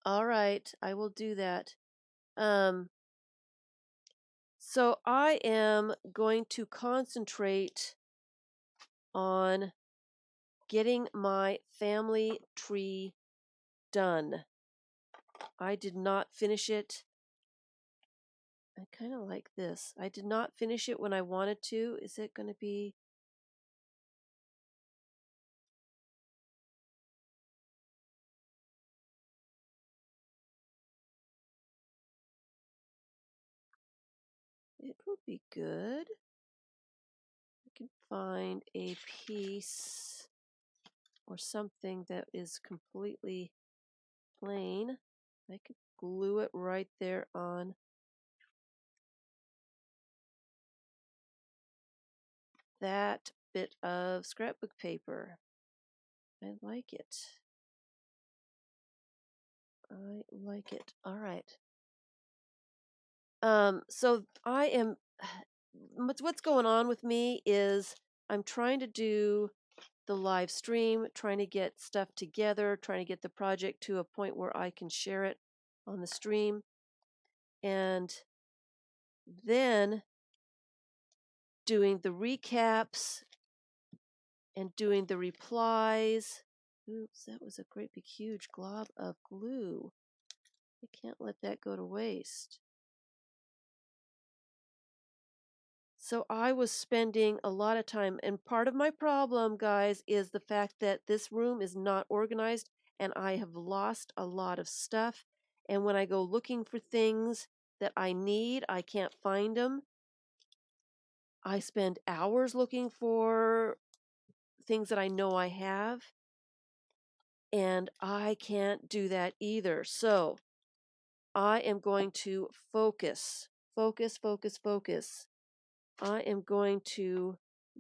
All right, I will do that. Um, so I am going to concentrate on getting my family tree done. I did not finish it. I kind of like this. I did not finish it when I wanted to. Is it going to be... It will be good. I can find a piece or something that is completely plain. I could glue it right there on that bit of scrapbook paper. I like it. I like it. All right. So I am, what's going on with me is I'm trying to do the live stream, trying to get stuff together, trying to get the project to a point where I can share it on the stream. And then doing the recaps and doing the replies. Oops, that was a great big huge glob of glue. I can't let that go to waste. So I was spending a lot of time, and part of my problem, guys, is the fact that this room is not organized and I have lost a lot of stuff. And when I go looking for things that I need, I can't find them. I spend hours looking for things that I know I have, and I can't do that either. So I am going to focus, focus, focus, focus. I am going to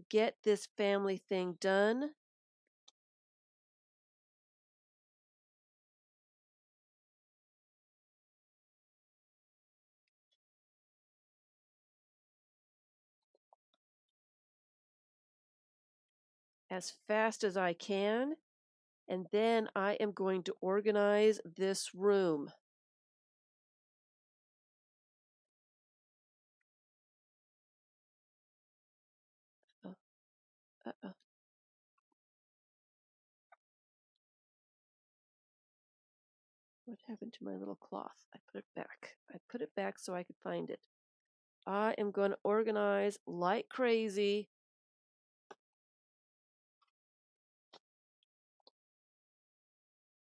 get this family thing done. As fast as I can, and then I am going to organize this room. Oh, uh-oh. What happened to my little cloth? I put it back. I put it back so I could find it. I am going to organize like crazy.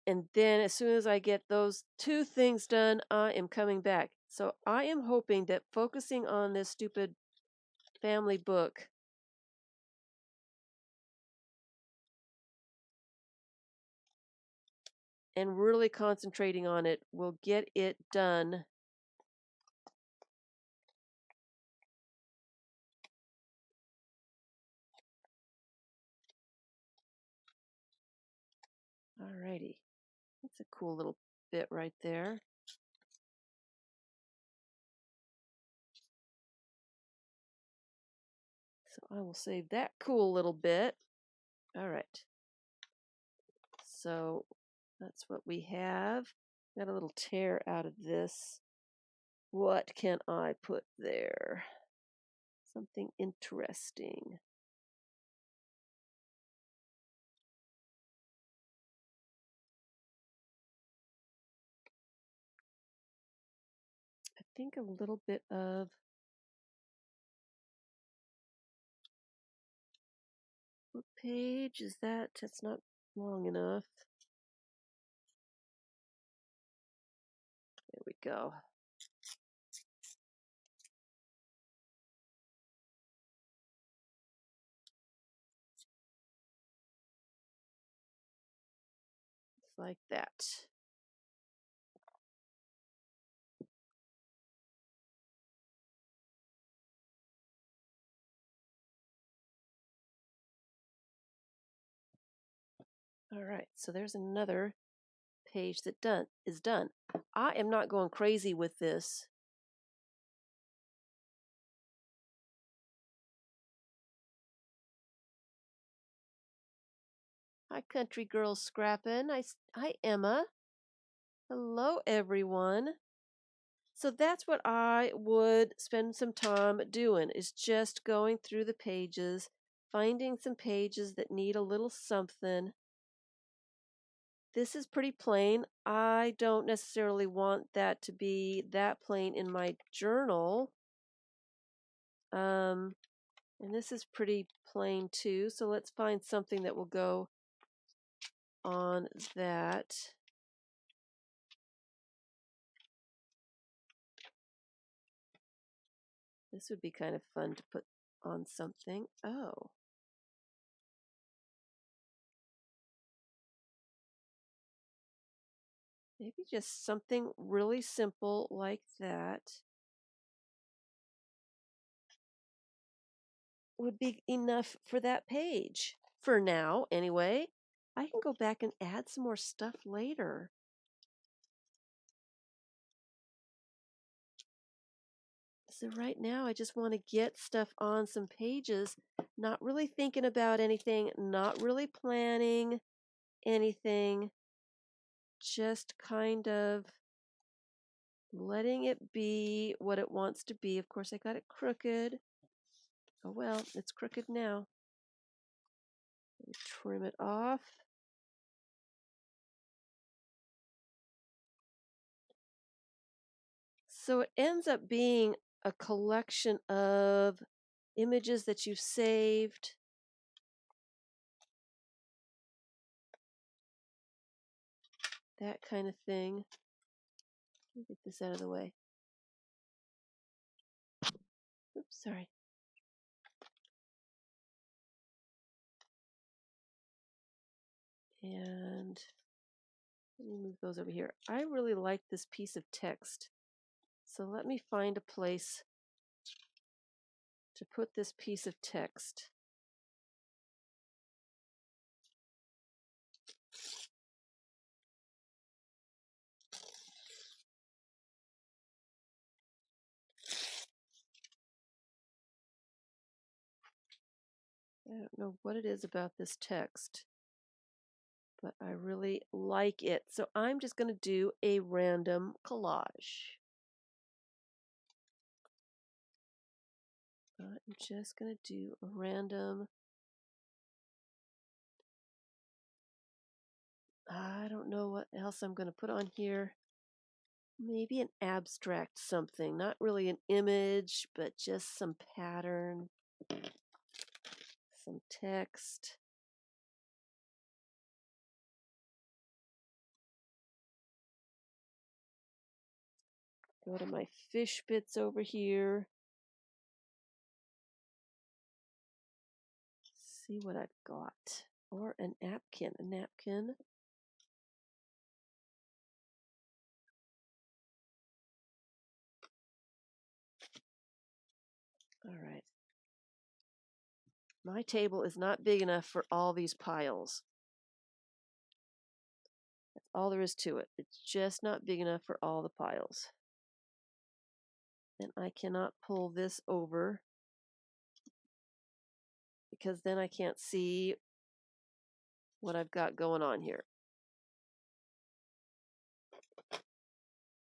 And then as soon as I get those two things done, I am coming back. So I am hoping that focusing on this stupid family book and really concentrating on it will get it done. Alrighty. That's a cool little bit right there. So I will save that cool little bit. All right. So that's what we have. Got a little tear out of this. What can I put there? Something interesting. I think a little bit of what page is that? That's not long enough. There we go. It's like that. All right, so there's another page that is done. I am not going crazy with this. Hi, country girls scrapping. Hi, Emma. Hello, everyone. So that's what I would spend some time doing is just going through the pages, finding some pages that need a little something. This is pretty plain. I don't necessarily want that to be that plain in my journal. And this is pretty plain too. So let's find something that will go on that. This would be kind of fun to put on something. Oh. Maybe just something really simple like that would be enough for that page. For now, anyway. I can go back and add some more stuff later. So right now, I just want to get stuff on some pages, not really thinking about anything, not really planning anything, just kind of letting it be what it wants to be. Of course, I got it crooked. Oh well, it's crooked now. Let me trim it off. So it ends up being a collection of images that you've saved. That kind of thing. Let me get this out of the way. Oops, sorry. And let me move those over here. I really like this piece of text. So let me find a place to put this piece of text. I don't know what it is about this text, but I really like it. So I'm just going to do a random collage. I'm just going to do a random, I don't know what else I'm going to put on here. Maybe an abstract something, not really an image, but just some pattern, some text. Go to my fish bits over here. See what I've got. Or a napkin. All right. My table is not big enough for all these piles. That's all there is to it. It's just not big enough for all the piles. And I cannot pull this over because then I can't see what I've got going on here.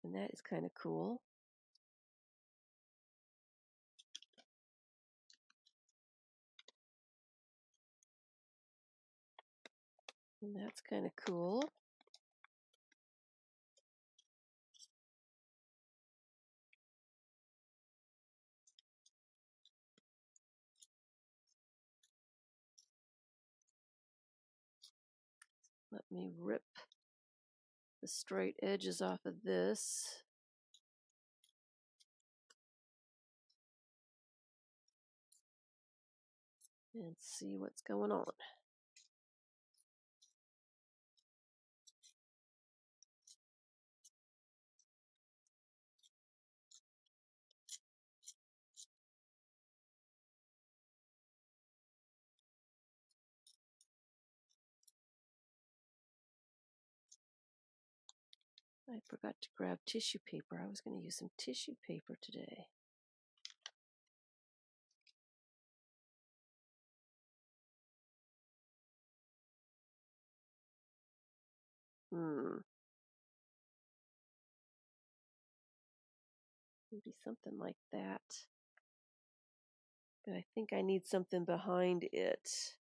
And that is kind of cool. And that's kind of cool. Let me rip the straight edges off of this. And see what's going on. I forgot to grab tissue paper. I was going to use some tissue paper today. Maybe something like that. But I think I need something behind it.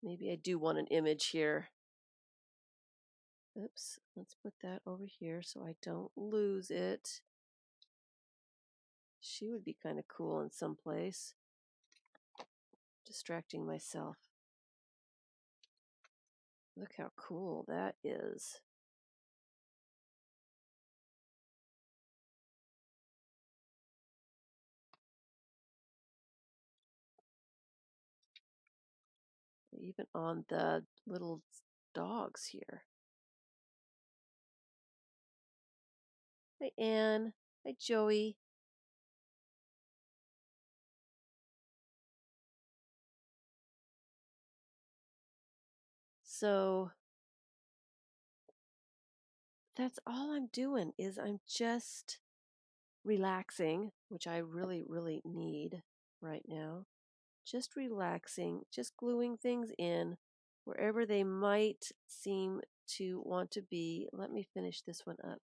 Maybe I do want an image here. Oops, let's put that over here so I don't lose it. She would be kind of cool in some place. Distracting myself. Look how cool that is. Even on the little dogs here. Hi, Anne. Hi, Joey. So that's all I'm doing is I'm just relaxing, which I really, really need right now. Just relaxing, just gluing things in wherever they might seem to want to be. Let me finish this one up.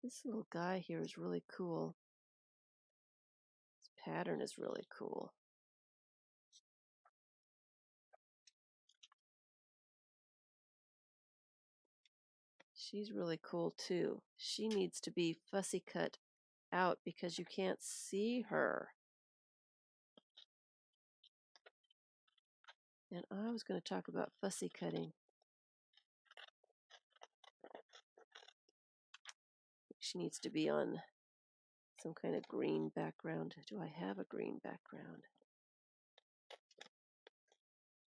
This little guy here is really cool. This pattern is really cool. She's really cool too. She needs to be fussy cut out because you can't see her. And I was going to talk about fussy cutting. She needs to be on some kind of green background. Do I have a green background?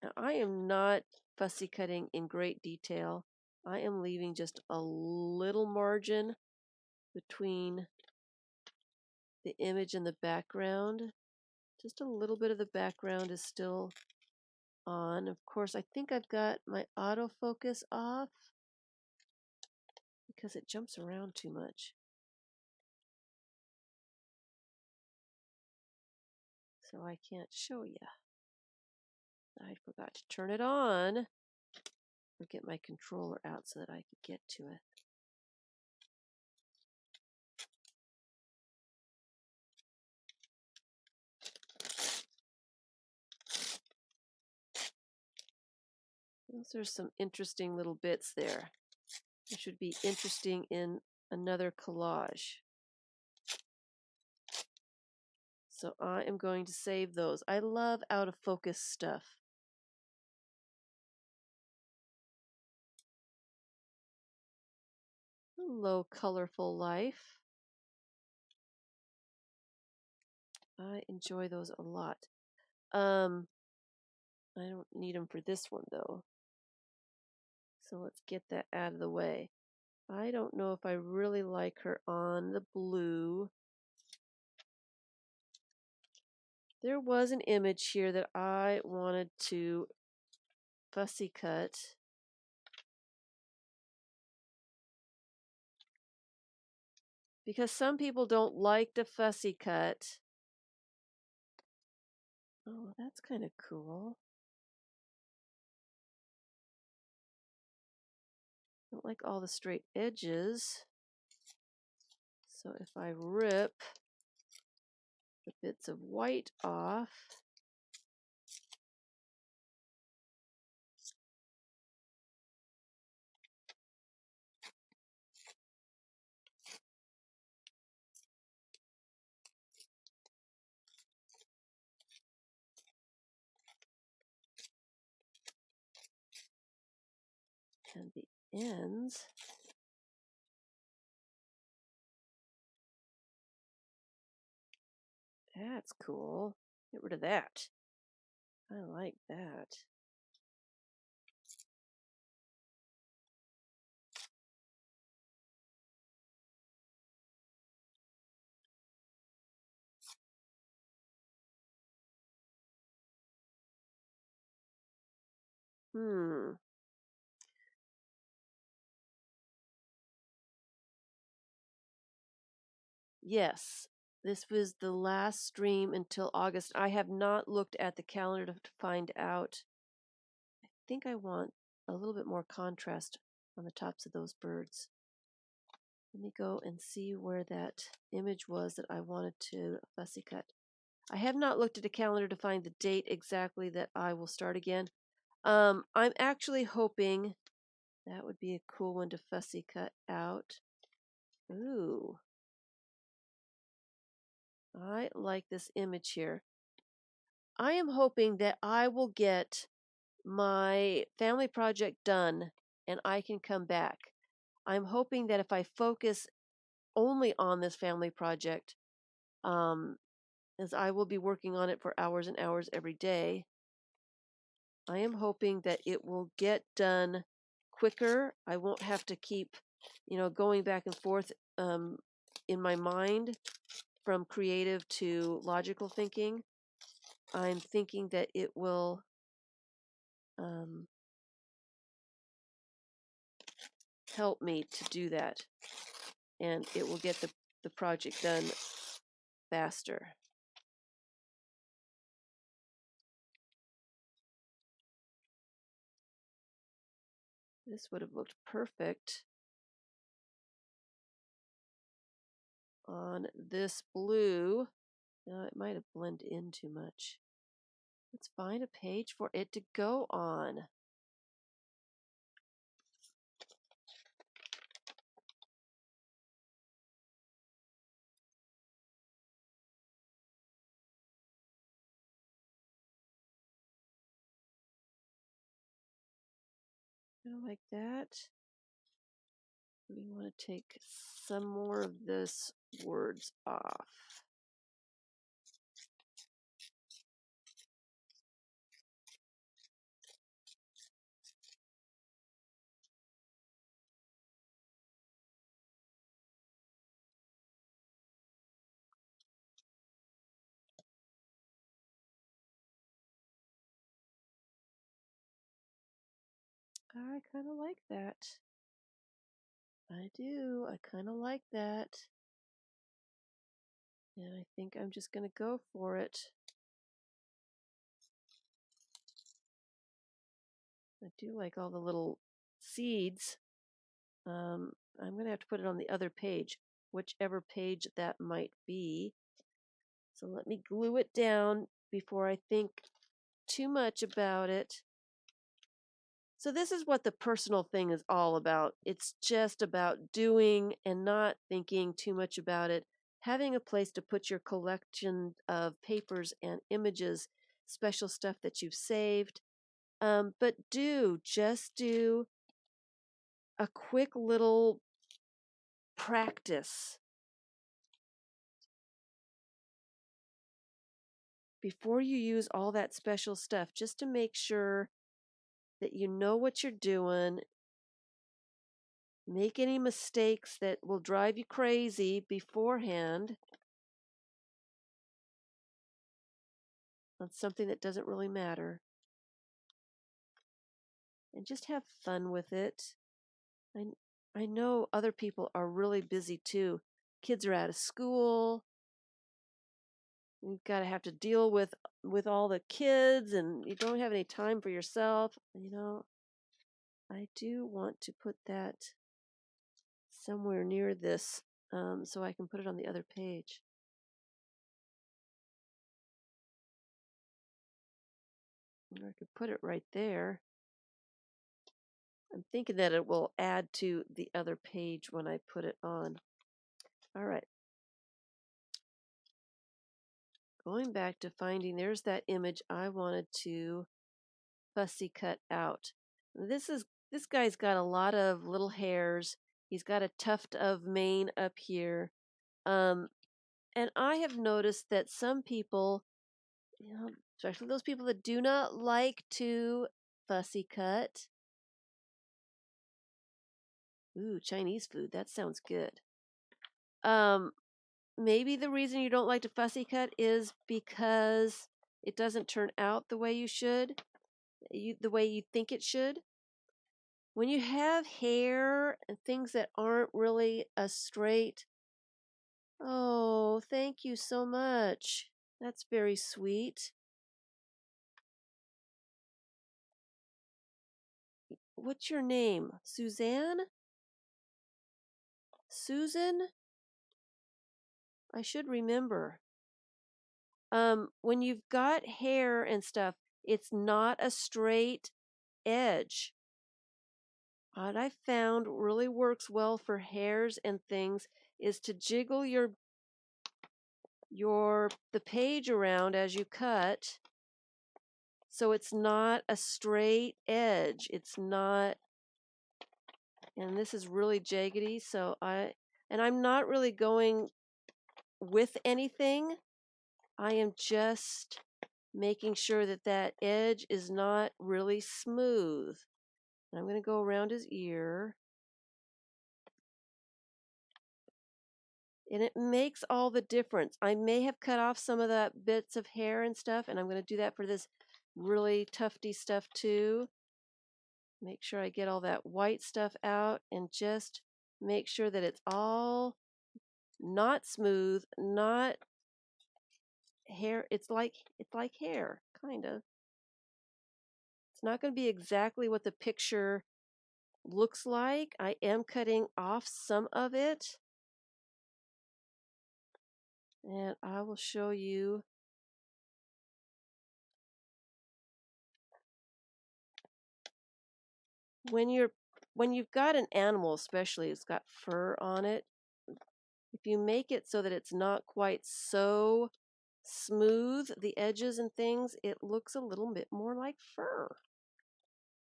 Now, I am not fussy cutting in great detail. I am leaving just a little margin between the image and the background. Just a little bit of the background is still on. Of course, I think I've got my autofocus off because it jumps around too much. So I can't show you. I forgot to turn it on or get my controller out so that I could get to it. Those are some interesting little bits there. It should be interesting in another collage. So I am going to save those. I love out of focus stuff. Hello, colorful life. I enjoy those a lot. I don't need them for this one though. So let's get that out of the way. I don't know if I really like her on the blue. There was an image here that I wanted to fussy cut. Because some people don't like to fussy cut. Oh, that's kind of cool. Don't like all the straight edges. So if I rip the bits of white off, and the ends, that's cool. Get rid of that. I like that. Hmm. Yes, this was the last stream until August. I have not looked at the calendar to find out. I think I want a little bit more contrast on the tops of those birds. Let me go and see where that image was that I wanted to fussy cut. I have not looked at a calendar to find the date exactly that I will start again. I'm actually hoping that would be a cool one to fussy cut out. Ooh, I like this image here. I am hoping that I will get my family project done and I can come back. I'm hoping that if I focus only on this family project, um, as I will be working on it for hours and hours every day, I am hoping that it will get done quicker. I won't have to keep, going back and forth in my mind from creative to logical thinking. I'm thinking that it will um, help me to do that, and it will get the project done faster. This would have looked perfect on this blue. No, it might have blended in too much. Let's find a page for it to go on. Kind of like that. We want to take some more of this words off. I kind of like that. I do. I kind of like that. And I think I'm just going to go for it. I do like all the little seeds. I'm going to have to put it on the other page, whichever page that might be. So let me glue it down before I think too much about it. So this is what the personal thing is all about. It's just about doing and not thinking too much about it. Having a place to put your collection of papers and images, special stuff that you've saved. But just do a quick little practice before you use all that special stuff, just to make sure that you know what you're doing. make any mistakes that will drive you crazy beforehand on something that doesn't really matter. And just have fun with it. I, I know other people are really busy too. Kids are out of school. You've got to have to deal with all the kids and you don't have any time for yourself. I do want to put that somewhere near this so I can put it on the other page. Or I could put it right there. I'm thinking that it will add to the other page when I put it on. All right. Going back to finding, there's that image I wanted to fussy cut out. This guy's got a lot of little hairs. He's got a tuft of mane up here. And I have noticed that some people, especially those people that do not like to fussy cut. Ooh, Chinese food. That sounds good. Um, Maybe the reason you don't like to fussy cut is because it doesn't turn out the way you should, the way you think it should. When you have hair and things that aren't really a straight, oh, thank you so much. That's very sweet. What's your name? Suzanne? Susan? I should remember. When you've got hair and stuff, it's not a straight edge. What I found really works well for hairs and things is to jiggle the page around as you cut so it's not a straight edge. It's not, and this is really jaggedy, I'm not really going with anything. I am just making sure that that edge is not really smooth. I'm going to go around his ear. And it makes all the difference. I may have cut off some of the bits of hair and stuff, and I'm going to do that for this really tufty stuff too. Make sure I get all that white stuff out and just make sure that it's all not smooth, not hair. It's like hair, kind of. It's not going to be exactly what the picture looks like. I am cutting off some of it. And I will show you. When you've got an animal, especially it's got fur on it, if you make it so that it's not quite so smooth, the edges and things, it looks a little bit more like fur.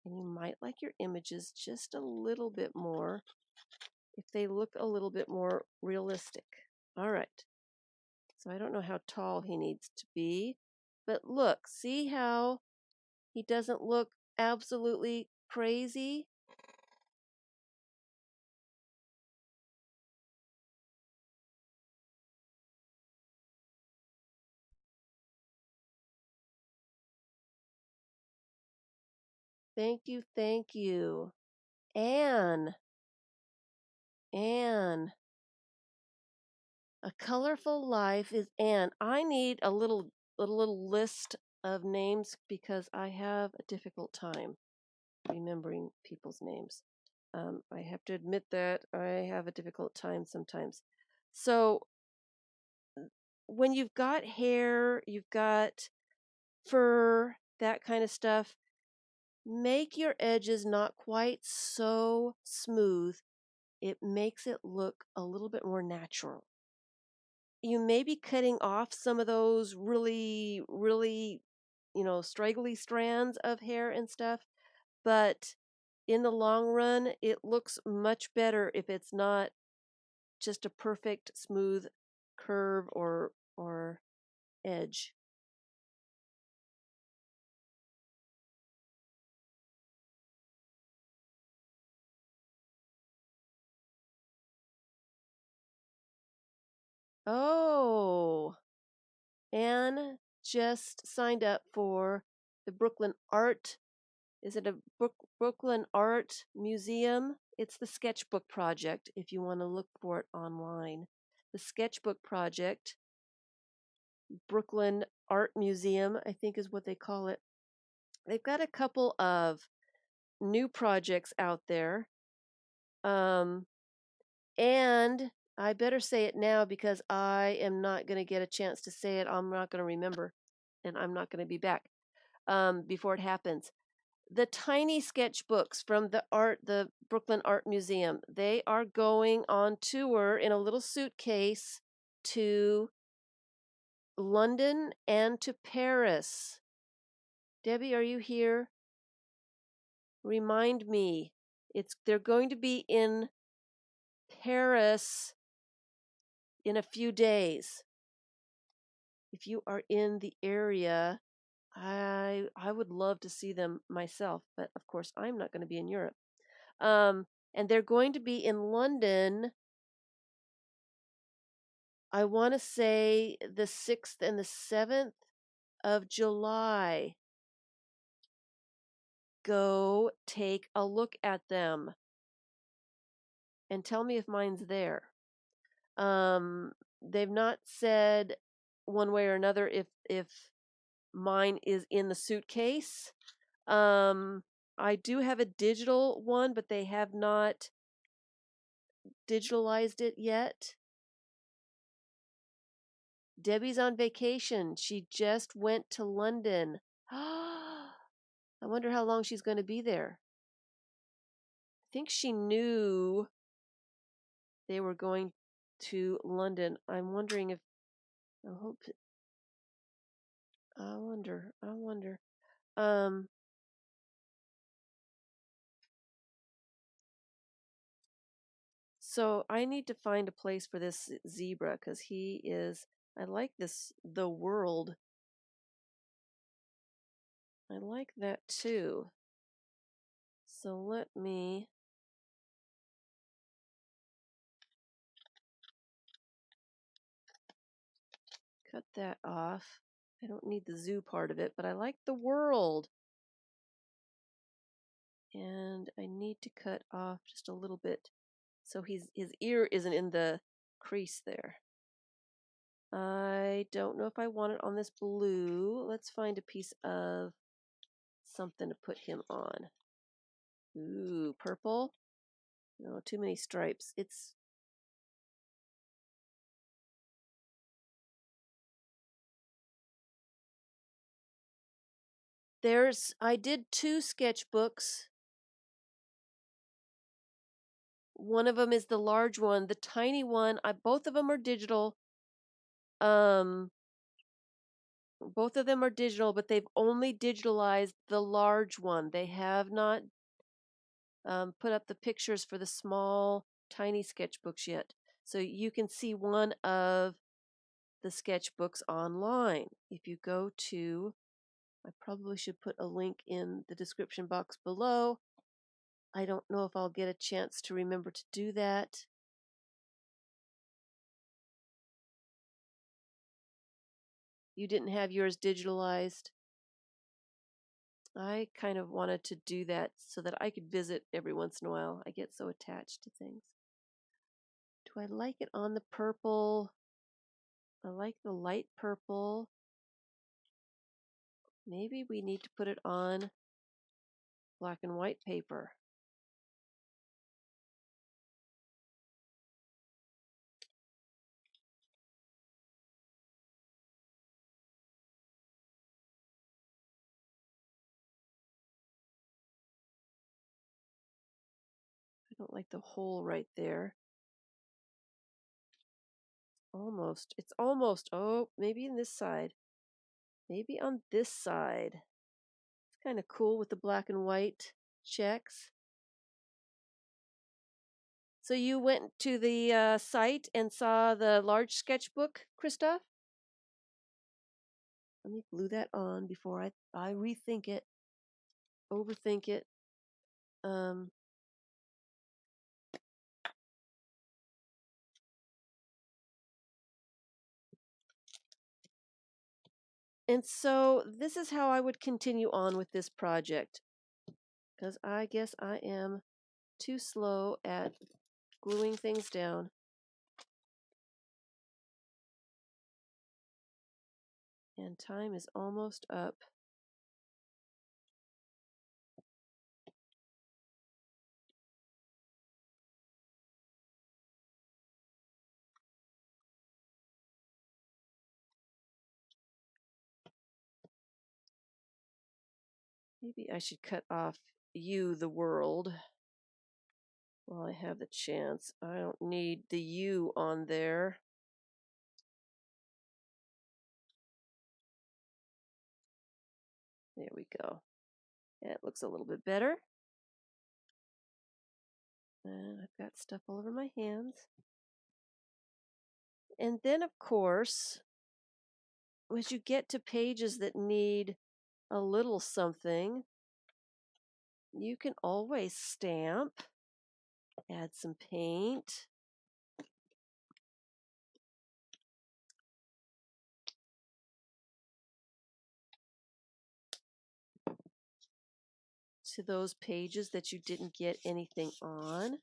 And you might like your images just a little bit more if they look a little bit more realistic. All right. So I don't know how tall he needs to be, but look, see how he doesn't look absolutely crazy? Thank you, thank you. Anne, Anne. A colorful life is Anne. I need a little list of names because I have a difficult time remembering people's names. I have to admit that I have a difficult time sometimes. So when you've got hair, you've got fur, that kind of stuff, make your edges not quite so smooth. It makes it look a little bit more natural. You may be cutting off some of those really, really, straggly strands of hair and stuff, but in the long run, it looks much better if it's not just a perfect smooth curve or edge. Oh, Anne just signed up for the Brooklyn Art. Is it a Brooklyn Art Museum? It's the Sketchbook Project if you want to look for it online. The Sketchbook Project, Brooklyn Art Museum, I think is what they call it. They've got a couple of new projects out there. Um, and I better say it now because I am not going to get a chance to say it. I'm not going to remember, and I'm not going to be back before it happens. The tiny sketchbooks from the Brooklyn Art Museum, they are going on tour in a little suitcase to London and to Paris. Debbie, are you here? Remind me. They're going to be in Paris in a few days. If you are in the area, I would love to see them myself, but of course I'm not going to be in Europe. And they're going to be in London. I want to say the 6th and the 7th of July. Go take a look at them and tell me if mine's there. They've not said one way or another if mine is in the suitcase. I do have a digital one, but they have not digitalized it yet. Debbie's on vacation. She just went to London. I wonder how long she's going to be there. I think she knew they were going to London. I'm wondering if I hope I wonder. Um so I need to find a place for this zebra cuz I like the world. I like that too. So let me cut that off. I don't need the zoo part of it, but I like the world. And I need to cut off just a little bit so his ear isn't in the crease there. I don't know if I want it on this blue. Let's find a piece of something to put him on. Ooh, purple. No, too many stripes. I did 2 sketchbooks. One of them is the large one. The tiny one, both of them are digital. Both of them are digital, but they've only digitalized the large one. They have not put up the pictures for the small, tiny sketchbooks yet. So you can see one of the sketchbooks online. If you go to, I probably should put a link in the description box below. I don't know if I'll get a chance to remember to do that. You didn't have yours digitalized. I kind of wanted to do that so that I could visit every once in a while. I get so attached to things. Do I like it on the purple? I like the light purple. Maybe we need to put it on black and white paper. I don't like the hole right there. Almost. It's almost. Oh, maybe in this side. Maybe on this side. It's kind of cool with the black and white checks. So you went to the site and saw the large sketchbook, Christoph? Let me glue that on before I rethink it, overthink it. Um, And so this is how I would continue on with this project, because I guess I am too slow at gluing things down. And time is almost up. Maybe I should cut off you, the world, while I have the chance. I don't need the U on there. There we go. That looks a little bit better. And I've got stuff all over my hands. And then, of course, as you get to pages that need a little something, you can always stamp, add some paint. To those pages that you didn't get anything on.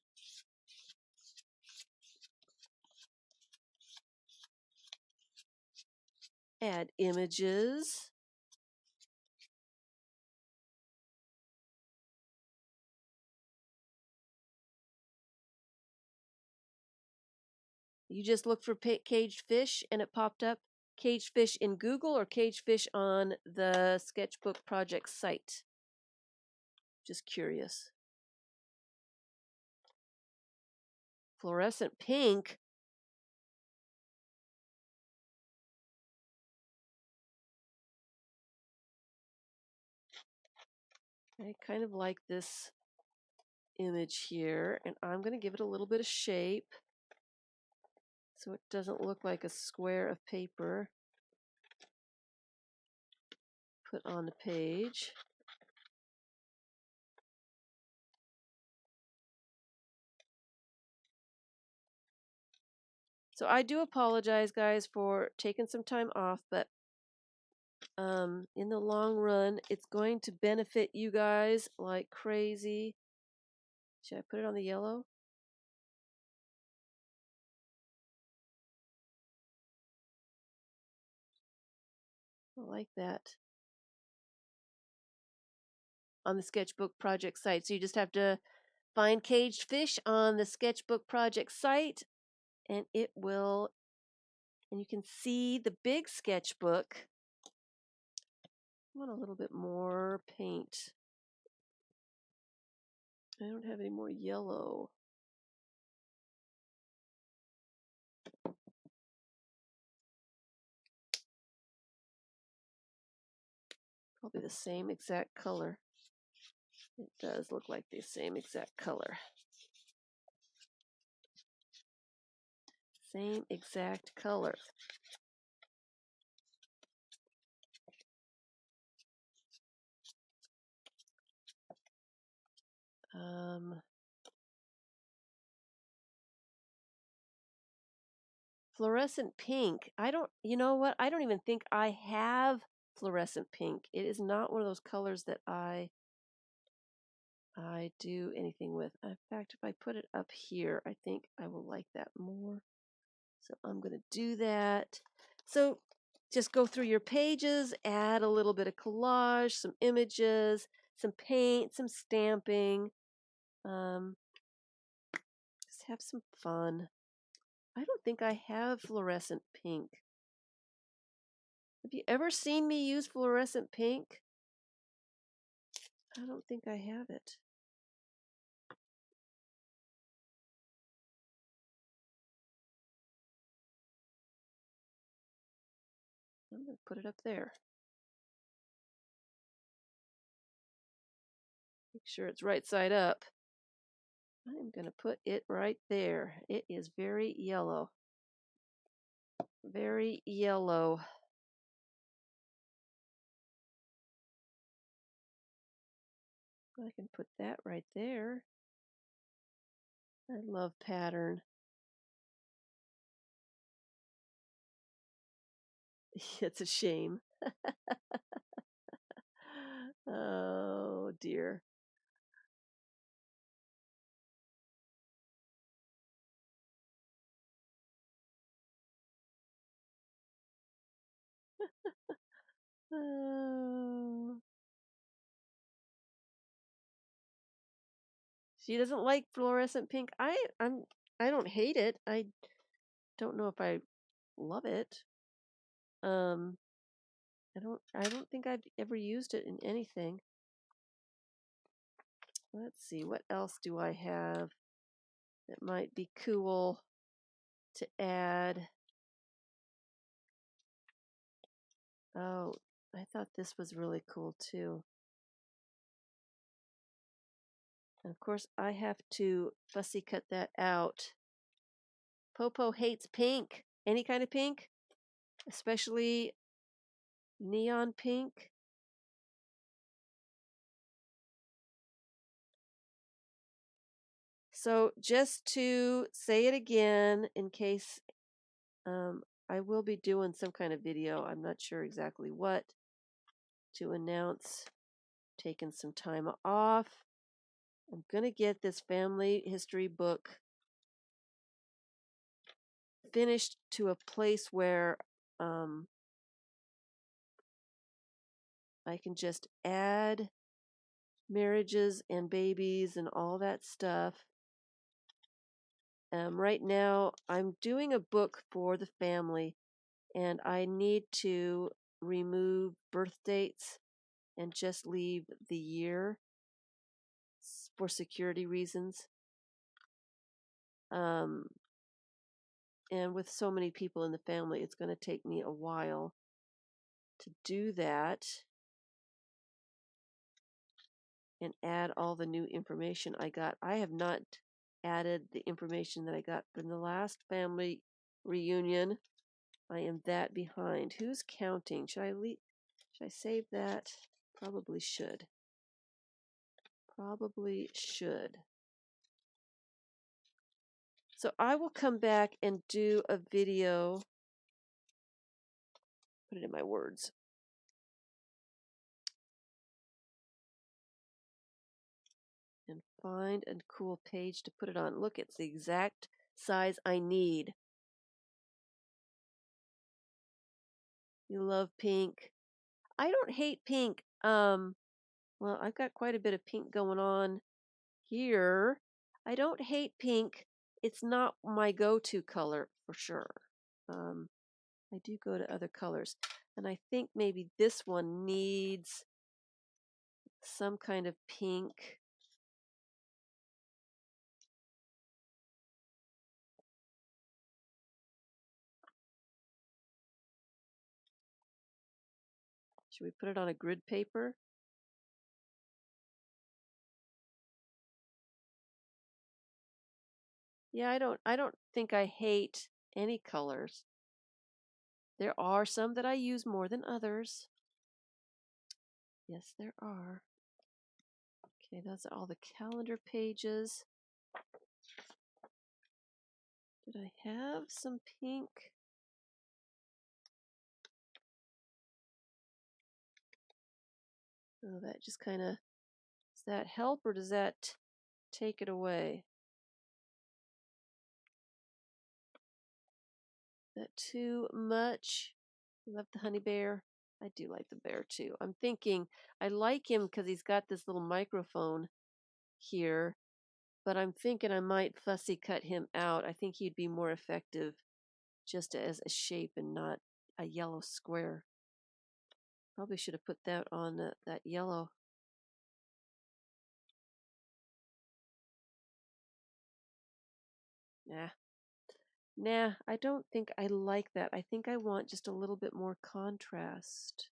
Add images. You just look for caged fish and it popped up. Caged fish in Google or caged fish on the sketchbook project site? Just curious. Fluorescent pink. I kind of like this image here, and I'm going to give it a little bit of shape so it doesn't look like a square of paper put on the page. So I do apologize, guys, for taking some time off, but in the long run, it's going to benefit you guys like crazy. Should I put it on the yellow? I like that. On the sketchbook project site. So you just have to find caged fish on the sketchbook project site, and it will, and you can see the big sketchbook. I want a little bit more paint. I don't have any more yellow. Probably the same exact color. It does look like the same exact color. Same exact color. Fluorescent pink. You know what? I don't even think I have fluorescent pink. It is not one of those colors that I do anything with. In fact, if I put it up here, I think I will like that more. So I'm going to do that. So just go through your pages, add a little bit of collage, some images, some paint, some stamping. Just have some fun. I don't think I have fluorescent pink. Have you ever seen me use fluorescent pink? I don't think I have it. I'm going to put it up there. Make sure it's right side up. I'm going to put it right there. It is very yellow. Very yellow. I can put that right there. I love pattern. It's a shame. Oh dear. Oh. She doesn't like fluorescent pink. I don't hate it. I don't know if I love it. Um, I don't think I've ever used it in anything. Let's see, what else do I have that might be cool to add? Oh, I thought this was really cool too. And of course, I have to fussy cut that out. Popo hates pink. Any kind of pink, especially neon pink. So just to say it again, in case I will be doing some kind of video, I'm not sure exactly what, to announce taking some time off. I'm going to get this family history book finished to a place where I can just add marriages and babies and all that stuff. Right now, I'm doing a book for the family, and I need to remove birth dates and just leave the year for security reasons. Um, and with so many people in the family, it's going to take me a while to do that and add all the new information I got. I have not added the information that I got from the last family reunion. I am that behind. Who's counting? Should I save that? Probably should. Probably should. So I will come back and do a video. Put it in my words. And find a cool page to put it on. Look, it's the exact size I need. You love pink. I don't hate pink. Well, I've got quite a bit of pink going on here. I don't hate pink. It's not my go-to color for sure. I do go to other colors. And I think maybe this one needs some kind of pink. Should we put it on a grid paper? Yeah, I don't think I hate any colors. There are some that I use more than others. Yes, there are. Okay, those are all the calendar pages. Did I have some pink? Oh, that just kind of, does that help or does that take it away? Is that too much? You love the honey bear? I do like the bear too. I'm thinking I like him because he's got this little microphone here, but I'm thinking I might fussy cut him out. I think he'd be more effective just as a shape and not a yellow square. Probably should have put that on that yellow. Nah. Nah, I don't think I like that. I think I want just a little bit more contrast.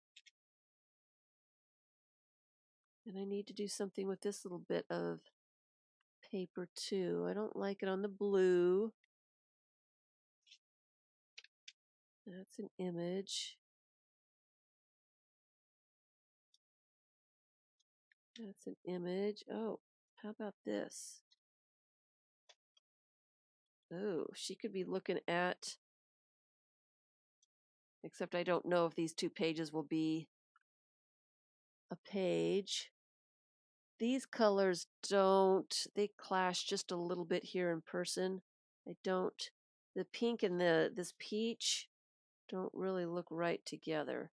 And I need to do something with this little bit of paper too. I don't like it on the blue. That's an image. That's an image. Oh, how about this? Oh, she could be looking at except I don't know if these 2 pages will be a page. These colors don't, they clash just a little bit here in person. I don't, the pink and this peach don't really look right together.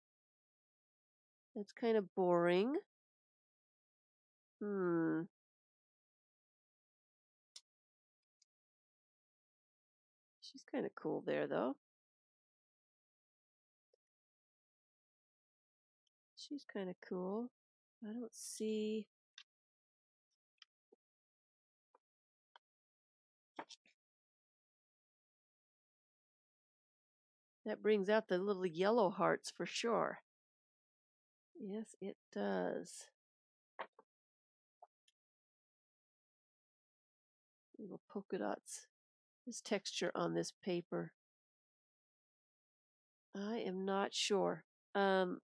That's kind of boring. She's kind of cool there, though. She's kind of cool. I don't see. That brings out the little yellow hearts for sure. Yes, it does. Little polka dots. There's texture on this paper. I am not sure. And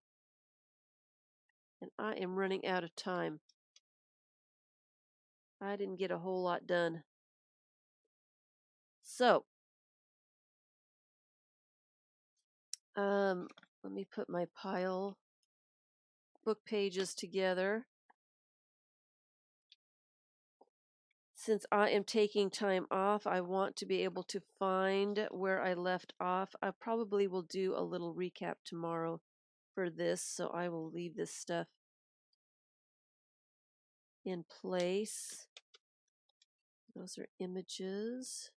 I am running out of time. I didn't get a whole lot done. So, let me put my pile book pages together. Since I am taking time off, I want to be able to find where I left off. I probably will do a little recap tomorrow for this, so I will leave this stuff in place. Those are images.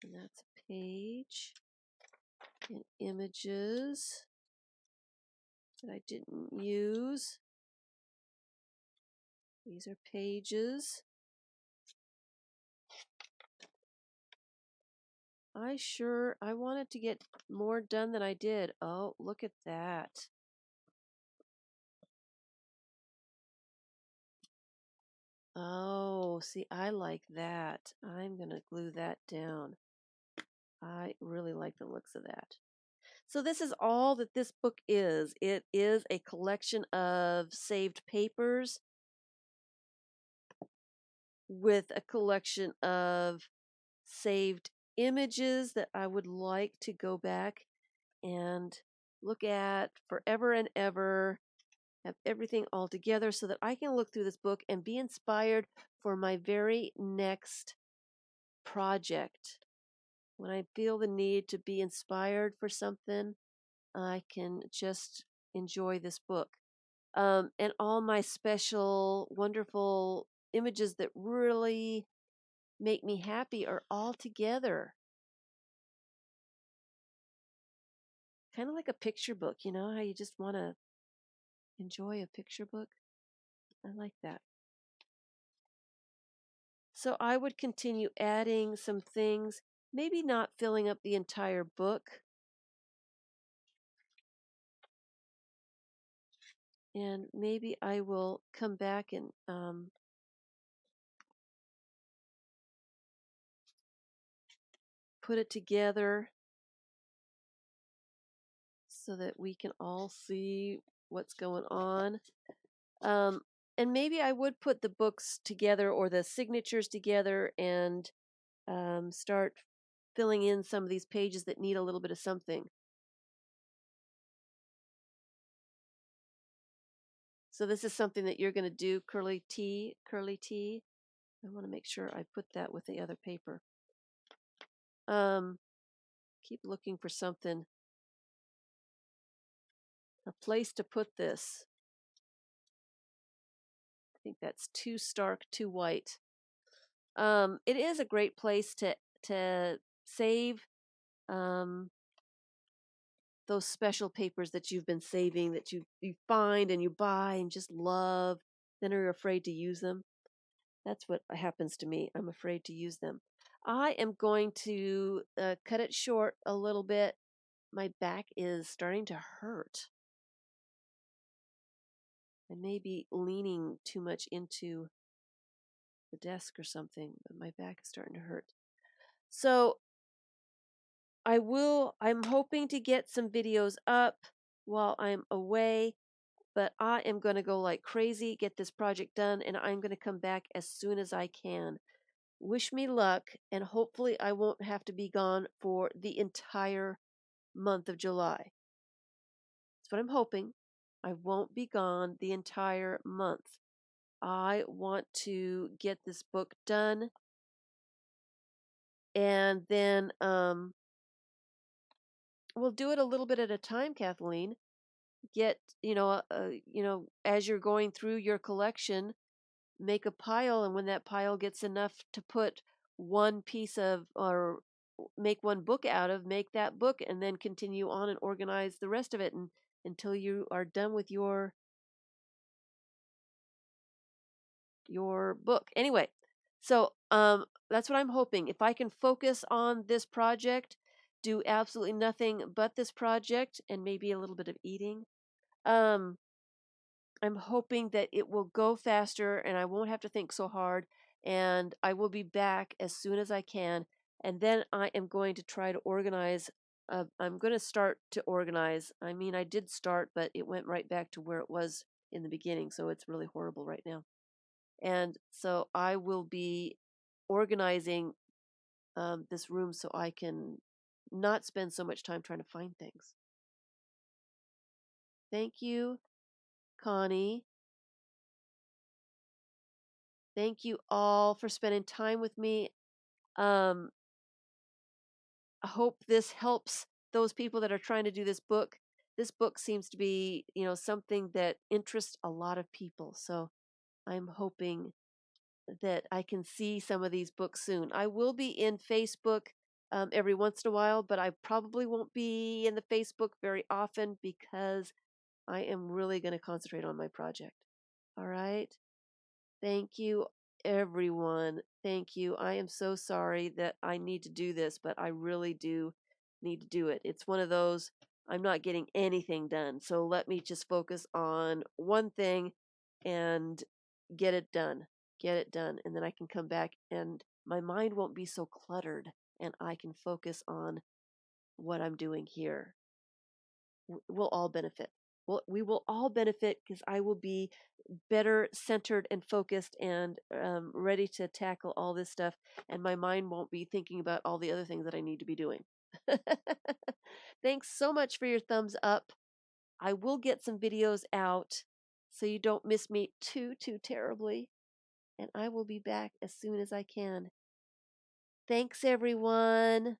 And that's a page. And images that I didn't use. These are pages. I wanted to get more done than I did. Oh, look at that. Oh, see, I like that. I'm going to glue that down. I really like the looks of that. So this is all that this book is. It is a collection of saved papers with a collection of saved images that I would like to go back and look at forever and ever, have everything all together so that I can look through this book and be inspired for my very next project. When I feel the need to be inspired for something, I can just enjoy this book. And all my special, wonderful images that really make me happy are all together. Kind of like a picture book, you know, how you just want to enjoy a picture book. I like that. So I would continue adding some things, maybe not filling up the entire book. And maybe I will come back and put it together so that we can all see what's going on. And maybe I would put the books together or the signatures together and start filling in some of these pages that need a little bit of something. So this is something that you're going to do, Curly T, Curly T. I want to make sure I put that with the other paper. Keep looking for something, a place to put this. I think that's too stark, too white. It is a great place to save those special papers that you've been saving, that you find and you buy and just love, then are afraid to use them. That's what happens to me. I'm afraid to use them. I am going to cut it short a little bit. My back is starting to hurt. I may be leaning too much into the desk or something, but my back is starting to hurt. So I'm hoping to get some videos up while I'm away, but I am going to go like crazy, get this project done, and I'm going to come back as soon as I can. Wish me luck, and hopefully I won't have to be gone for the entire month of July. That's what I'm hoping. I won't be gone the entire month. I want to get this book done, and then we'll do it a little bit at a time, Kathleen. Get, as you're going through your collection, make a pile, and when that pile gets enough to put one piece of or make one book out of, make that book and then continue on and organize the rest of it and until you are done with your book. Anyway, so that's what I'm hoping. If I can focus on this project, do absolutely nothing but this project and maybe a little bit of eating. Um I'm hoping that it will go faster and I won't have to think so hard. And I will be back as soon as I can. And then I am going to try to organize. I'm going to start to organize. I mean, I did start, but it went right back to where it was in the beginning. So it's really horrible right now. And so I will be organizing this room so I can not spend so much time trying to find things. Thank you, Connie. Thank you all for spending time with me. Um, I hope this helps those people that are trying to do this book. This book seems to be, something that interests a lot of people. So I'm hoping that I can see some of these books soon. I will be in Facebook every once in a while, but I probably won't be in the Facebook very often because I am really going to concentrate on my project. All right. Thank you, everyone. Thank you. I am so sorry that I need to do this, but I really do need to do it. It's one of those, I'm not getting anything done. So let me just focus on one thing and get it done. Get it done. And then I can come back and my mind won't be so cluttered and I can focus on what I'm doing here. We'll all benefit. We will all benefit because I will be better centered and focused and ready to tackle all this stuff. And my mind won't be thinking about all the other things that I need to be doing. Thanks so much for your thumbs up. I will get some videos out so you don't miss me too terribly. And I will be back as soon as I can. Thanks, everyone.